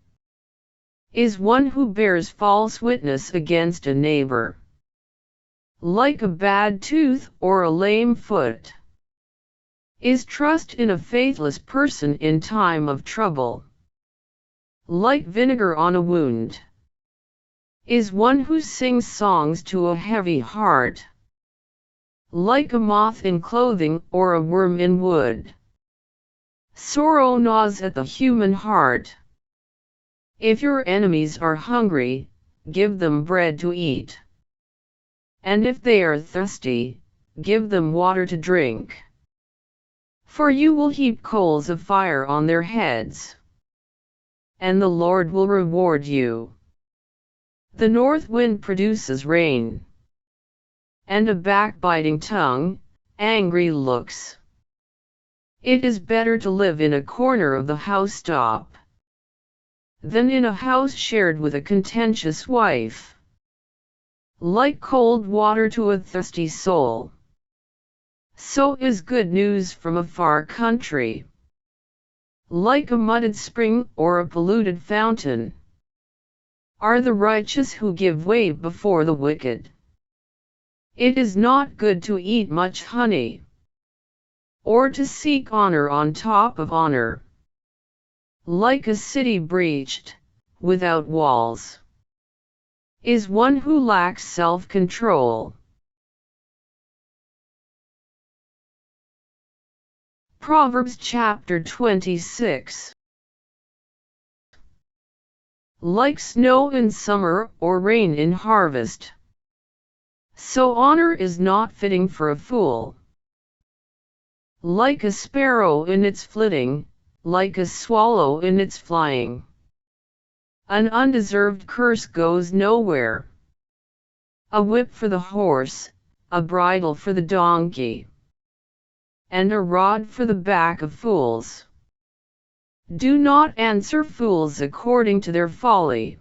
is one who bears false witness against a neighbor. Like a bad tooth or a lame foot, is trust in a faithless person in time of trouble. Like vinegar on a wound, is one who sings songs to a heavy heart. Like a moth in clothing or a worm in wood, sorrow gnaws at the human heart. If your enemies are hungry, give them bread to eat, and if they are thirsty, give them water to drink. For you will heap coals of fire on their heads, and the Lord will reward you. The north wind produces rain, and a backbiting tongue, angry looks. It is better to live in a corner of the housetop, than in a house shared with a contentious wife. Like cold water to a thirsty soul, so is good news from a far country. Like a mudded spring or a polluted fountain, are the righteous who give way before the wicked. It is not good to eat much honey, or to seek honor on top of honor. Like a city breached, without walls, is one who lacks self-control. Proverbs chapter 26. Like snow in summer or rain in harvest, so honor is not fitting for a fool. Like a sparrow in its flitting, like a swallow in its flying, an undeserved curse goes nowhere. A whip for the horse, a bridle for the donkey, and a rod for the back of fools. Do not answer fools according to their folly,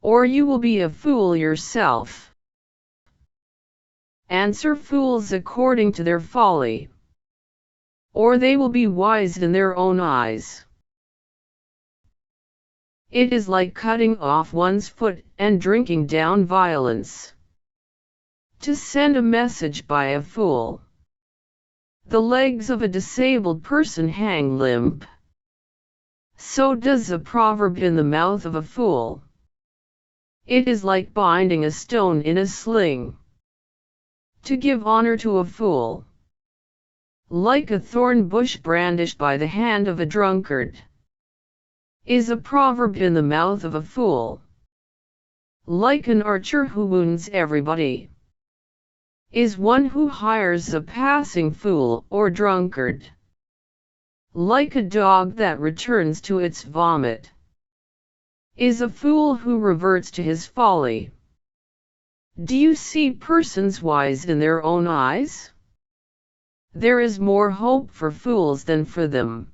or you will be a fool yourself. Answer fools according to their folly, or they will be wise in their own eyes. It is like cutting off one's foot and drinking down violence, to send a message by a fool. The legs of a disabled person hang limp. So does a proverb in the mouth of a fool. It is like binding a stone in a sling. To give honor to a fool. Like a thorn bush brandished by the hand of a drunkard. Is a proverb in the mouth of a fool. Like an archer who wounds everybody. Is one who hires a passing fool or drunkard. Like a dog that returns to its vomit. Is a fool who reverts to his folly. Do you see persons wise in their own eyes? There is more hope for fools than for them.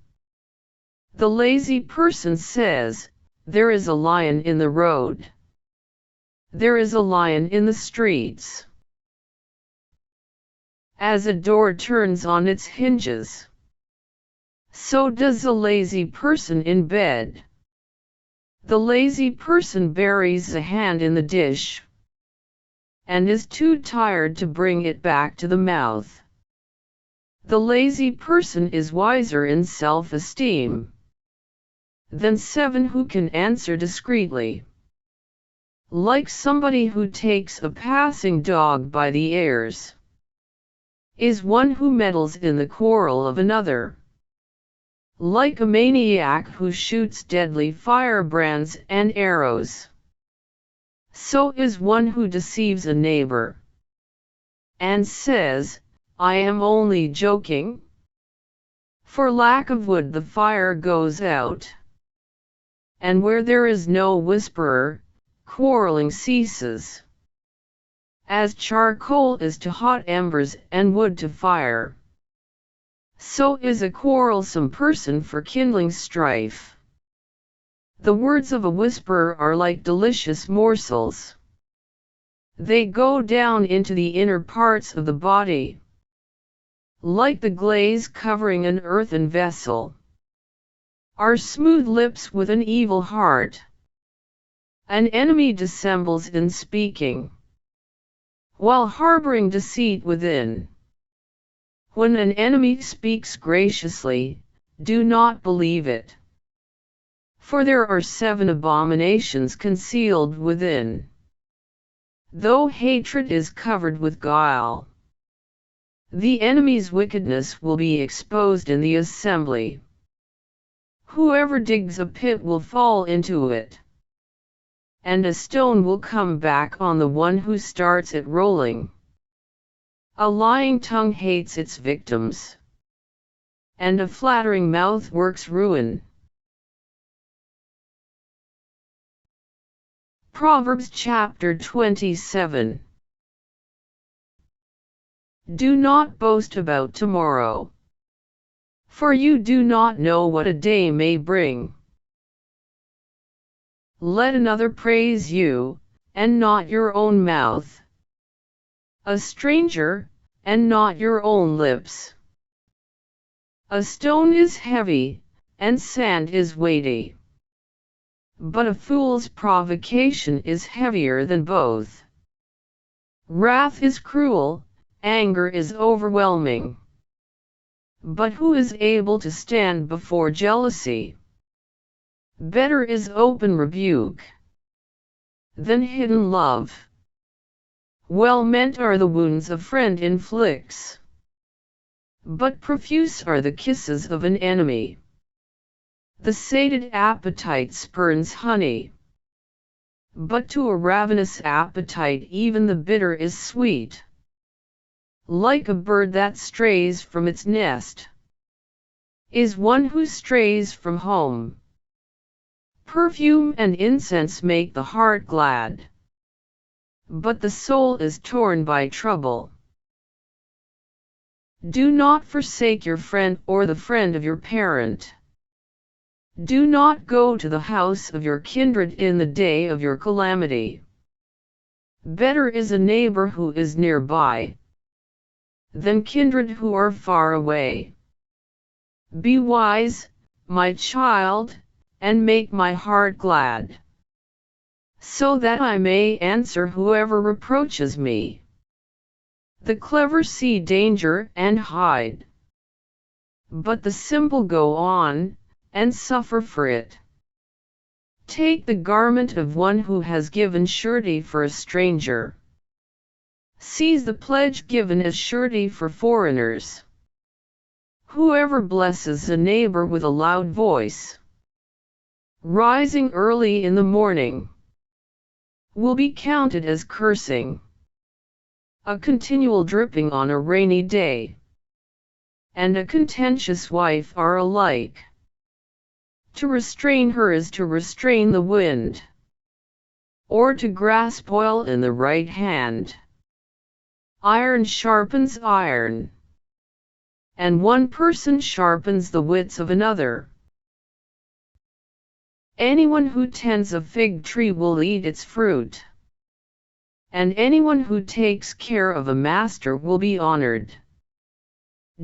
The lazy person says, "There is a lion in the road. There is a lion in the streets." As a door turns on its hinges, so does a lazy person in bed. The lazy person buries a hand in the dish, and is too tired to bring it back to the mouth. The lazy person is wiser in self-esteem than 7 who can answer discreetly. Like somebody who takes a passing dog by the ears, is one who meddles in the quarrel of another. Like a maniac who shoots deadly firebrands and arrows, so is one who deceives a neighbor, and says, "I am only joking." For lack of wood the fire goes out, and where there is no whisperer, quarreling ceases. As charcoal is to hot embers and wood to fire, so is a quarrelsome person for kindling strife. The words of a whisperer are like delicious morsels. They go down into the inner parts of the body, like the glaze covering an earthen vessel. Are smooth lips with an evil heart. An enemy dissembles in speaking, while harboring deceit within. When an enemy speaks graciously, do not believe it. For there are 7 abominations concealed within. Though hatred is covered with guile, the enemy's wickedness will be exposed in the assembly. Whoever digs a pit will fall into it, and a stone will come back on the one who starts it rolling. A lying tongue hates its victims, and a flattering mouth works ruin. Proverbs chapter 27. Do not boast about tomorrow, for you do not know what a day may bring. Let another praise you, and not your own mouth. A stranger, and not your own lips. A stone is heavy, and sand is weighty. But a fool's provocation is heavier than both. Wrath is cruel, anger is overwhelming. But who is able to stand before jealousy? Better is open rebuke than hidden love. Well meant are the wounds a friend inflicts, but profuse are the kisses of an enemy. The sated appetite spurns honey, but to a ravenous appetite even the bitter is sweet. Like a bird that strays from its nest, is one who strays from home. Perfume and incense make the heart glad, but the soul is torn by trouble. Do not forsake your friend or the friend of your parent. Do not go to the house of your kindred in the day of your calamity. Better is a neighbor who is nearby than kindred who are far away. Be wise, my child, and make my heart glad, so that I may answer whoever reproaches me. The clever see danger and hide, but the simple go on, and suffer for it. Take the garment of one who has given surety for a stranger. Seize the pledge given as surety for foreigners. Whoever blesses a neighbor with a loud voice, rising early in the morning, will be counted as cursing. A continual dripping on a rainy day and a contentious wife are alike. To restrain her is to restrain the wind, or to grasp oil in the right hand. Iron sharpens iron, and one person sharpens the wits of another. Anyone who tends a fig tree will eat its fruit, and anyone who takes care of a master will be honored.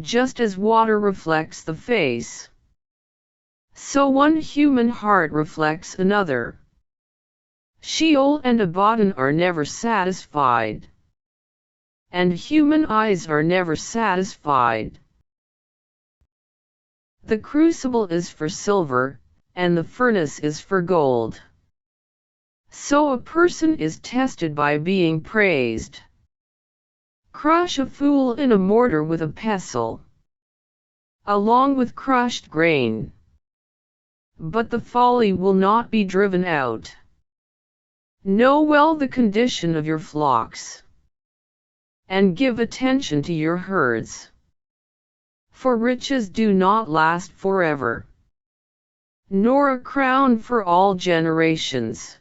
Just as water reflects the face, so one human heart reflects another. Sheol and Abaddon are never satisfied, and human eyes are never satisfied. The crucible is for silver, and the furnace is for gold. So a person is tested by being praised. Crush a fool in a mortar with a pestle, along with crushed grain. But the folly will not be driven out. Know well the condition of your flocks, and give attention to your herds. For riches do not last forever, nor a crown for all generations.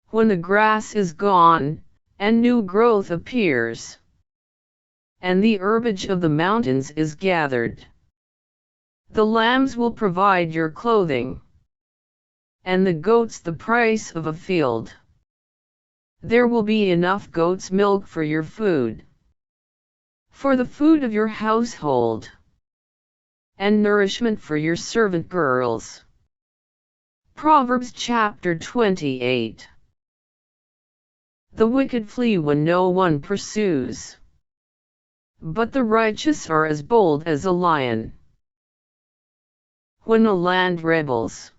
When the grass is gone, and new growth appears, and the herbage of the mountains is gathered, the lambs will provide your clothing, and the goats the price of a field. There will be enough goat's milk for your food, for the food of your household, and nourishment for your servant girls. Proverbs chapter 28. The wicked flee when no one pursues, but the righteous are as bold as a lion. When a land rebels,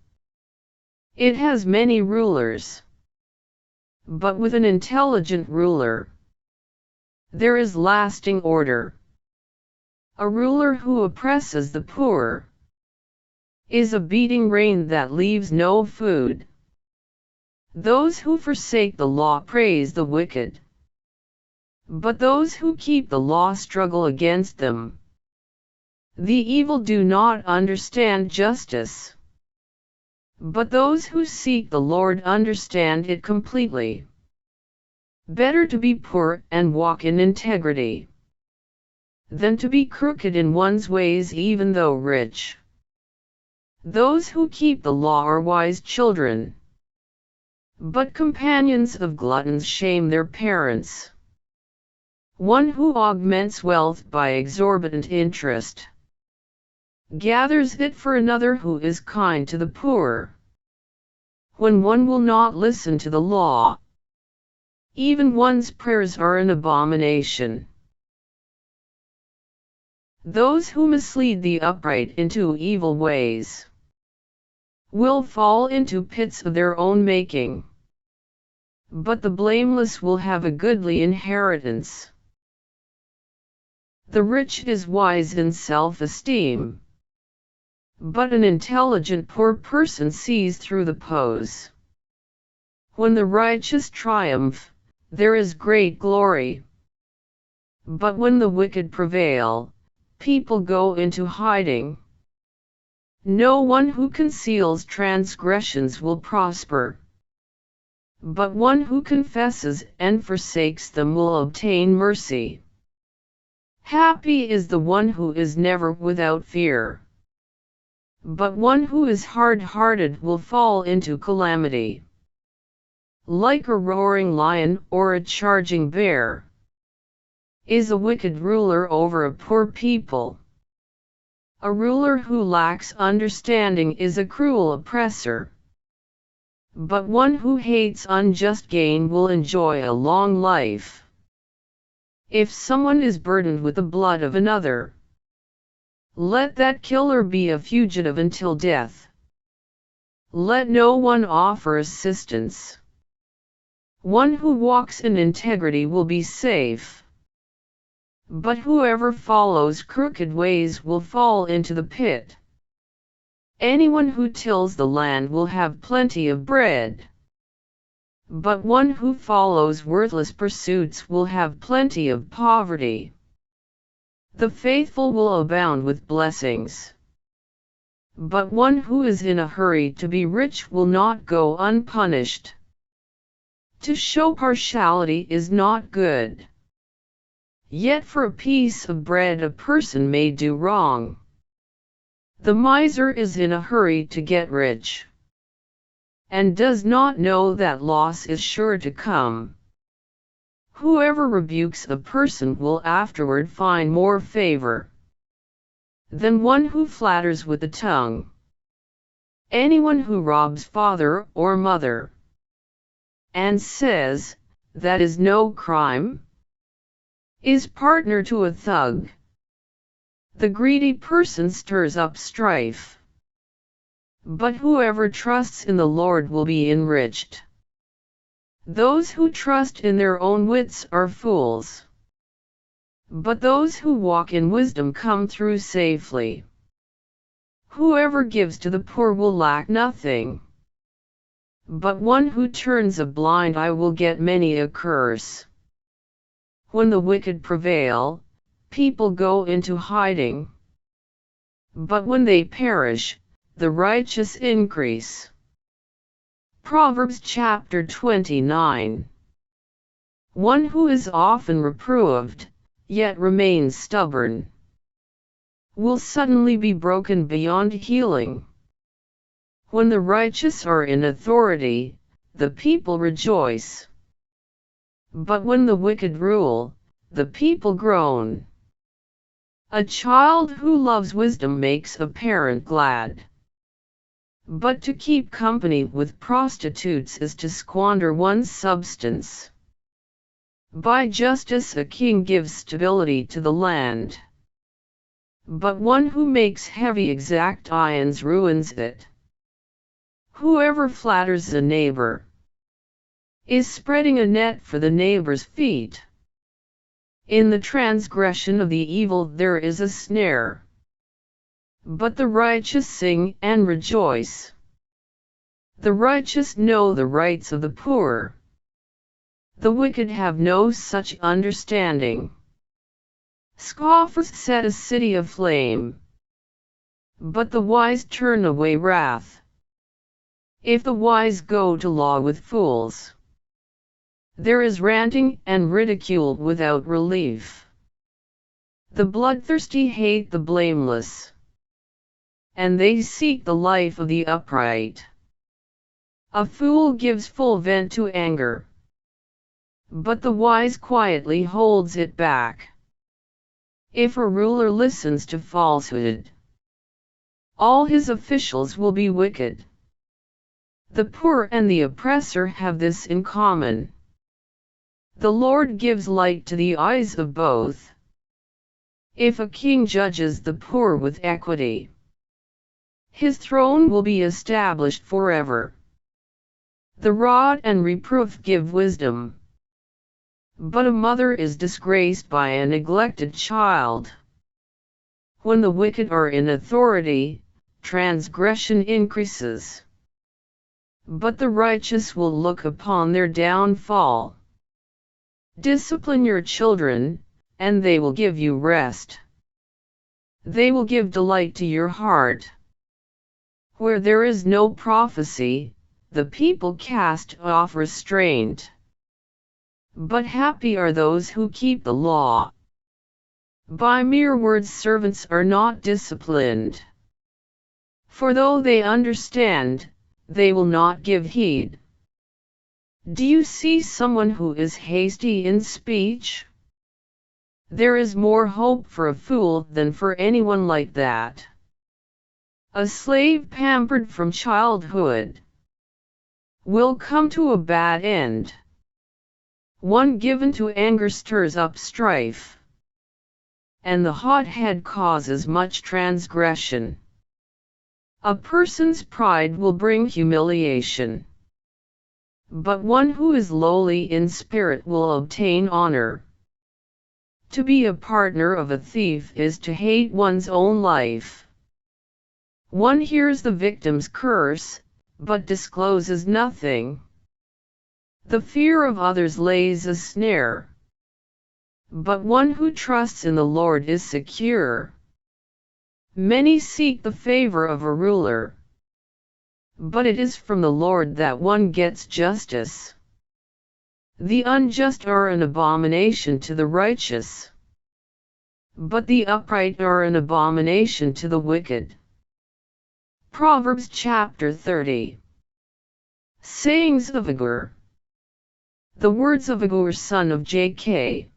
it has many rulers, but with an intelligent ruler, there is lasting order. A ruler who oppresses the poor is a beating rain that leaves no food. Those who forsake the law praise the wicked, but those who keep the law struggle against them. The evil do not understand justice, but those who seek the Lord understand it completely. Better to be poor and walk in integrity, than to be crooked in one's ways even though rich. Those who keep the law are wise children, but companions of gluttons shame their parents. One who augments wealth by exorbitant interest gathers it for another who is kind to the poor. When one will not listen to the law, even one's prayers are an abomination. Those who mislead the upright into evil ways will fall into pits of their own making, but the blameless will have a goodly inheritance. The rich is wise in self-esteem, but an intelligent poor person sees through the pose. When the righteous triumph, there is great glory, but when the wicked prevail, people go into hiding. No one who conceals transgressions will prosper, but one who confesses and forsakes them will obtain mercy. Happy is the one who is never without fear, but one who is hard-hearted will fall into calamity. Like a roaring lion or a charging bear is a wicked ruler over a poor people. A ruler who lacks understanding is a cruel oppressor, but one who hates unjust gain will enjoy a long life. If someone is burdened with the blood of another, Let that killer be a fugitive until death. Let no one offer assistance. One who walks in integrity will be safe. But whoever follows crooked ways will fall into the pit. Anyone who tills the land will have plenty of bread. But one who follows worthless pursuits will have plenty of poverty. The faithful will abound with blessings. But one who is in a hurry to be rich will not go unpunished. To show partiality is not good. Yet for a piece of bread a person may do wrong. The miser is in a hurry to get rich, and does not know that loss is sure to come. Whoever rebukes a person will afterward find more favor than one who flatters with the tongue. Anyone who robs father or mother and says, "That is no crime," is partner to a thug. The greedy person stirs up strife. But whoever trusts in the Lord will be enriched. Those who trust in their own wits are fools. But those who walk in wisdom come through safely. Whoever gives to the poor will lack nothing. But one who turns a blind eye will get many a curse. When the wicked prevail, people go into hiding. But when they perish, the righteous increase. Proverbs chapter 29. One who is often reproved, yet remains stubborn, will suddenly be broken beyond healing. When the righteous are in authority, the people rejoice. But when the wicked rule, the people groan. A child who loves wisdom makes a parent glad. But to keep company with prostitutes is to squander one's substance. By justice a king gives stability to the land. But one who makes heavy exactions ruins it. Whoever flatters a neighbor is spreading a net for the neighbor's feet. In the transgression of the evil there is a snare. But the righteous sing and rejoice. The righteous know the rights of the poor. The wicked have no such understanding. Scoffers set a city aflame. But the wise turn away wrath. If the wise go to law with fools, there is ranting and ridicule without relief. The bloodthirsty hate the blameless, and they seek the life of the upright. A fool gives full vent to anger, but the wise quietly holds it back. If a ruler listens to falsehood, all his officials will be wicked. The poor and the oppressor have this in common. The Lord gives light to the eyes of both. If a king judges the poor with equity, his throne will be established forever. The rod and reproof give wisdom, but a mother is disgraced by a neglected child. When the wicked are in authority, transgression increases. But the righteous will look upon their downfall. Discipline your children, and they will give you rest. They will give delight to your heart. Where there is no prophecy, the people cast off restraint. But happy are those who keep the law. By mere words servants are not disciplined. For though they understand, they will not give heed. Do you see someone who is hasty in speech? There is more hope for a fool than for anyone like that. A slave pampered from childhood will come to a bad end. One given to anger stirs up strife. and the hothead causes much transgression. A person's pride will bring humiliation, but one who is lowly in spirit will obtain honor. To be a partner of a thief is to hate one's own life. One hears the victim's curse, but discloses nothing. The fear of others lays a snare, but one who trusts in the Lord is secure. Many seek the favor of a ruler, but it is from the Lord that one gets justice. The unjust are an abomination to the righteous, but the upright are an abomination to the wicked. Proverbs chapter 30. Sayings of Agur. The words of Agur son of J.K.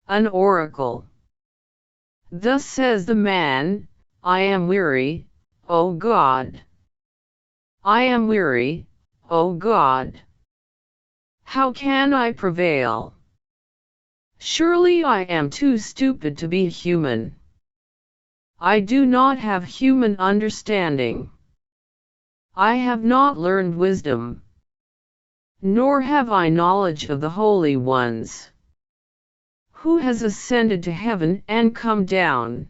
An oracle. Thus says the man, I am weary, O God. I am weary, O God. How can I prevail? Surely I am too stupid to be human. I do not have human understanding. I have not learned wisdom, nor have I knowledge of the holy ones. Who has ascended to heaven and come down?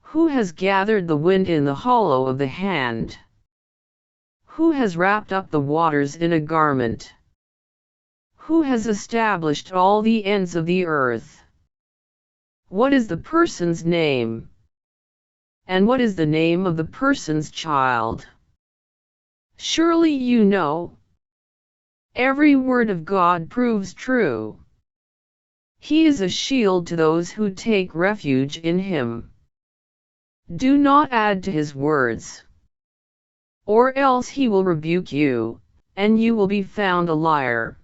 Who has gathered the wind in the hollow of the hand? Who has wrapped up the waters in a garment? Who has established all the ends of the earth? What is the person's name? And what is the name of the person's child? Surely you know. Every word of God proves true. He is a shield to those who take refuge in him. Do not add to his words, or else he will rebuke you, and you will be found a liar.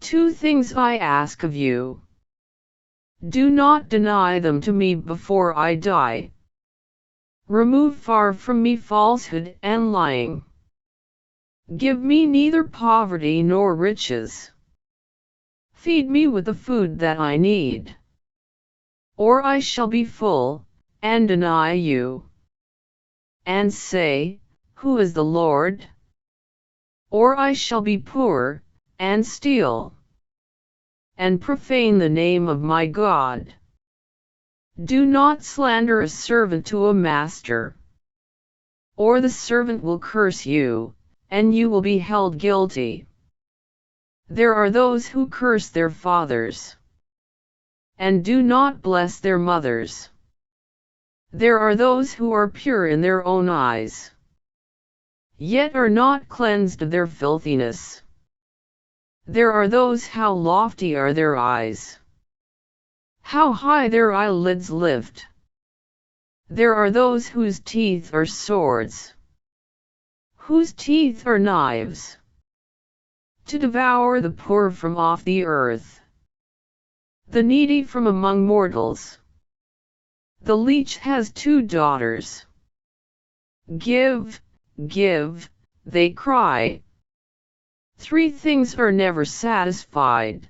2 things I ask of you. Do not deny them to me before I die. Remove far from me falsehood and lying. Give me neither poverty nor riches. Feed me with the food that I need, or I shall be full, and deny you, and say, Who is the Lord? Or I shall be poor, and steal, and profane the name of my God. Do not slander a servant to a master, or the servant will curse you, and you will be held guilty. There are those who curse their fathers, and do not bless their mothers. There are those who are pure in their own eyes, yet are not cleansed of their filthiness. There are those how lofty are their eyes, how high their eyelids lift. There are those whose teeth are swords, whose teeth are knives, to devour the poor from off the earth, the needy from among mortals. The leech has 2 daughters. Give, give, they cry. 3 things are never satisfied.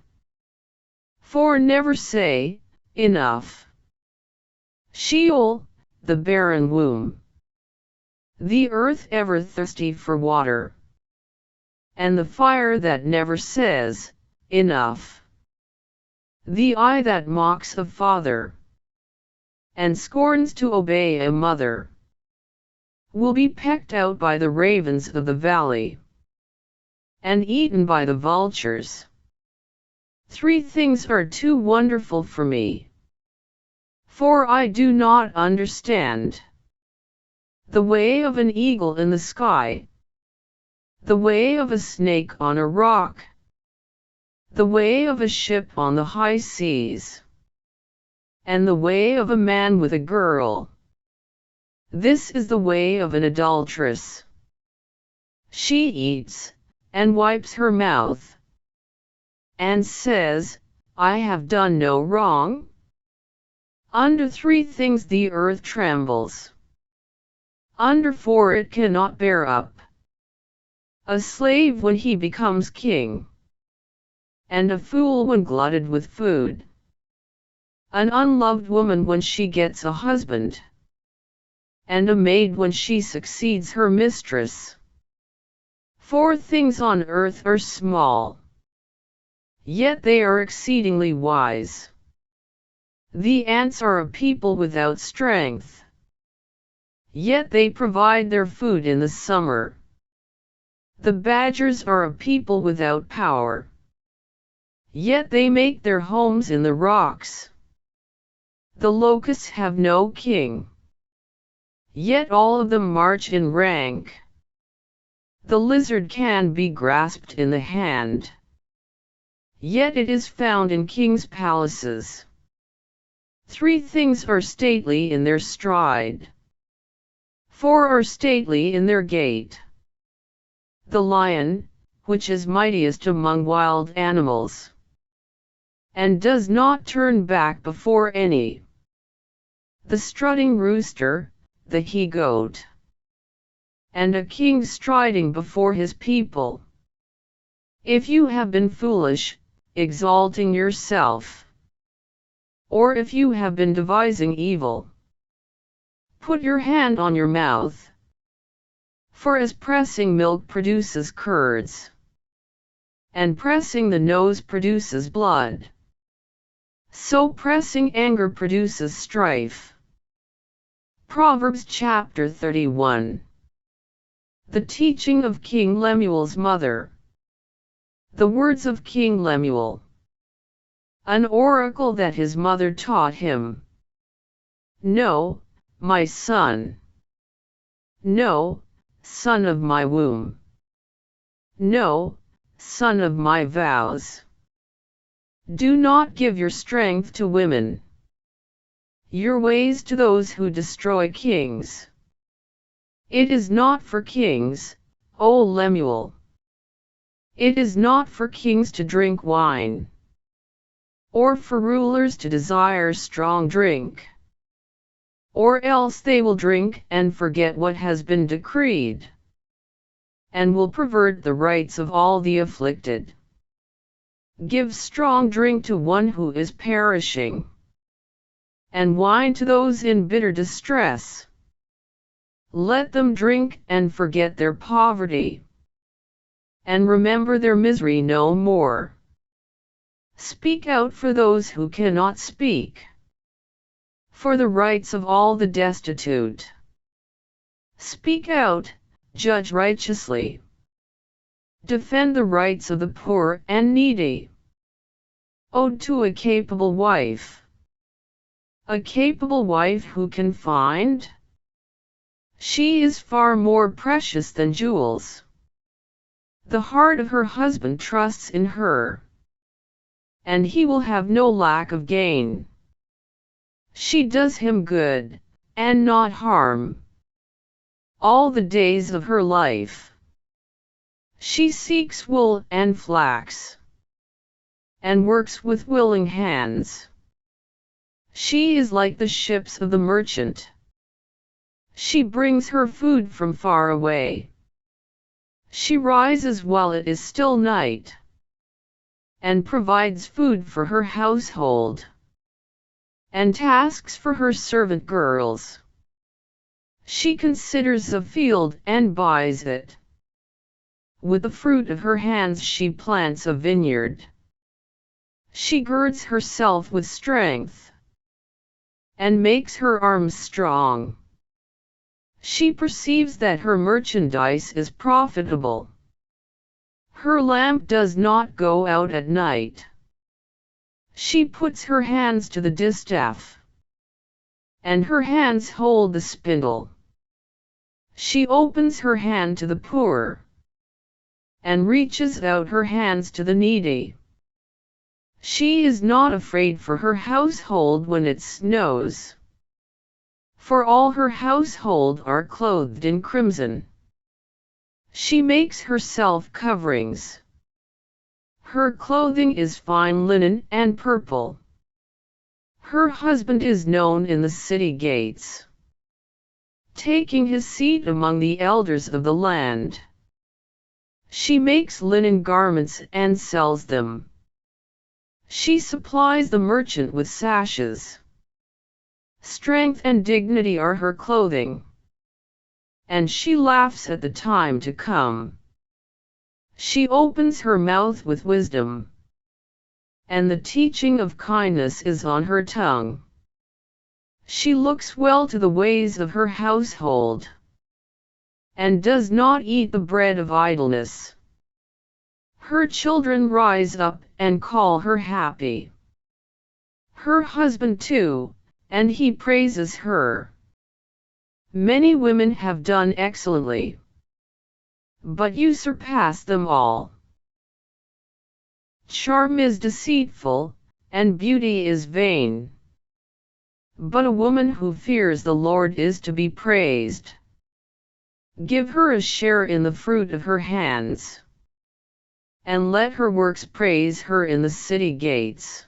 4 never say, enough. Sheol, the barren womb. The earth ever thirsty for water. And the fire that never says, enough. The eye that mocks a father, and scorns to obey a mother, will be pecked out by the ravens of the valley, and eaten by the vultures. 3 things are too wonderful for me, for I do not understand. The way of an eagle in the sky, the way of a snake on a rock, the way of a ship on the high seas, and the way of a man with a girl. This is the way of an adulteress. She eats, and wipes her mouth, and says, I have done no wrong. Under 3 things the earth trembles. Under 4 it cannot bear up. A slave when he becomes king, and a fool when glutted with food. an unloved woman when she gets a husband, and a maid when she succeeds her mistress. 4 things on earth are small, yet they are exceedingly wise. The ants are a people without strength, yet they provide their food in the summer. The badgers are a people without power, yet they make their homes in the rocks. The locusts have no king, yet all of them march in rank. The lizard can be grasped in the hand, yet it is found in kings' palaces. 3 things are stately in their stride, 4 are stately in their gait. The lion, which is mightiest among wild animals, and does not turn back before any. The strutting rooster, the he-goat, and a king striding before his people. If you have been foolish, exalting yourself, or if you have been devising evil, put your hand on your mouth. For as pressing milk produces curds, and pressing the nose produces blood, so pressing anger produces strife. Proverbs chapter 31. The teaching of King Lemuel's mother. The words of King Lemuel. An oracle that his mother taught him. No, my son. No, son of my womb. No, son of my vows. Do not give your strength to women, your ways to those who destroy kings. It is not for kings, O Lemuel. It is not for kings to drink wine, or for rulers to desire strong drink, or else they will drink and forget what has been decreed, and will pervert the rights of all the afflicted. Give strong drink to one who is perishing, and wine to those in bitter distress. Let them drink and forget their poverty, and remember their misery no more. Speak out for those who cannot speak, for the rights of all the destitute. Speak out, judge righteously. Defend the rights of the poor and needy. Ode to a capable wife. A capable wife who can find? She is far more precious than jewels. The heart of her husband trusts in her, and he will have no lack of gain. She does him good, and not harm, all the days of her life. She seeks wool and flax, and works with willing hands. She is like the ships of the merchant. She brings her food from far away. She rises while it is still night, and provides food for her household, and tasks for her servant girls. She considers a field and buys it. With the fruit of her hands she plants a vineyard. She girds herself with strength, and makes her arms strong. She perceives that her merchandise is profitable. Her lamp does not go out at night. She puts her hands to the distaff, and her hands hold the spindle. She opens her hand to the poor, and reaches out her hands to the needy. She is not afraid for her household when it snows, for all her household are clothed in crimson. She makes herself coverings. Her clothing is fine linen and purple. Her husband is known in the city gates, taking his seat among the elders of the land. She makes linen garments and sells them. She supplies the merchant with sashes. Strength and dignity are her clothing. And she laughs at the time to come. She opens her mouth with wisdom. And the teaching of kindness is on her tongue. She looks well to the ways of her household. And does not eat the bread of idleness. Her children rise up and call her happy. Her husband too, and he praises her. Many women have done excellently. But you surpass them all. Charm is deceitful, and beauty is vain. But a woman who fears the Lord is to be praised. Give her a share in the fruit of her hands. And let her works praise her in the city gates.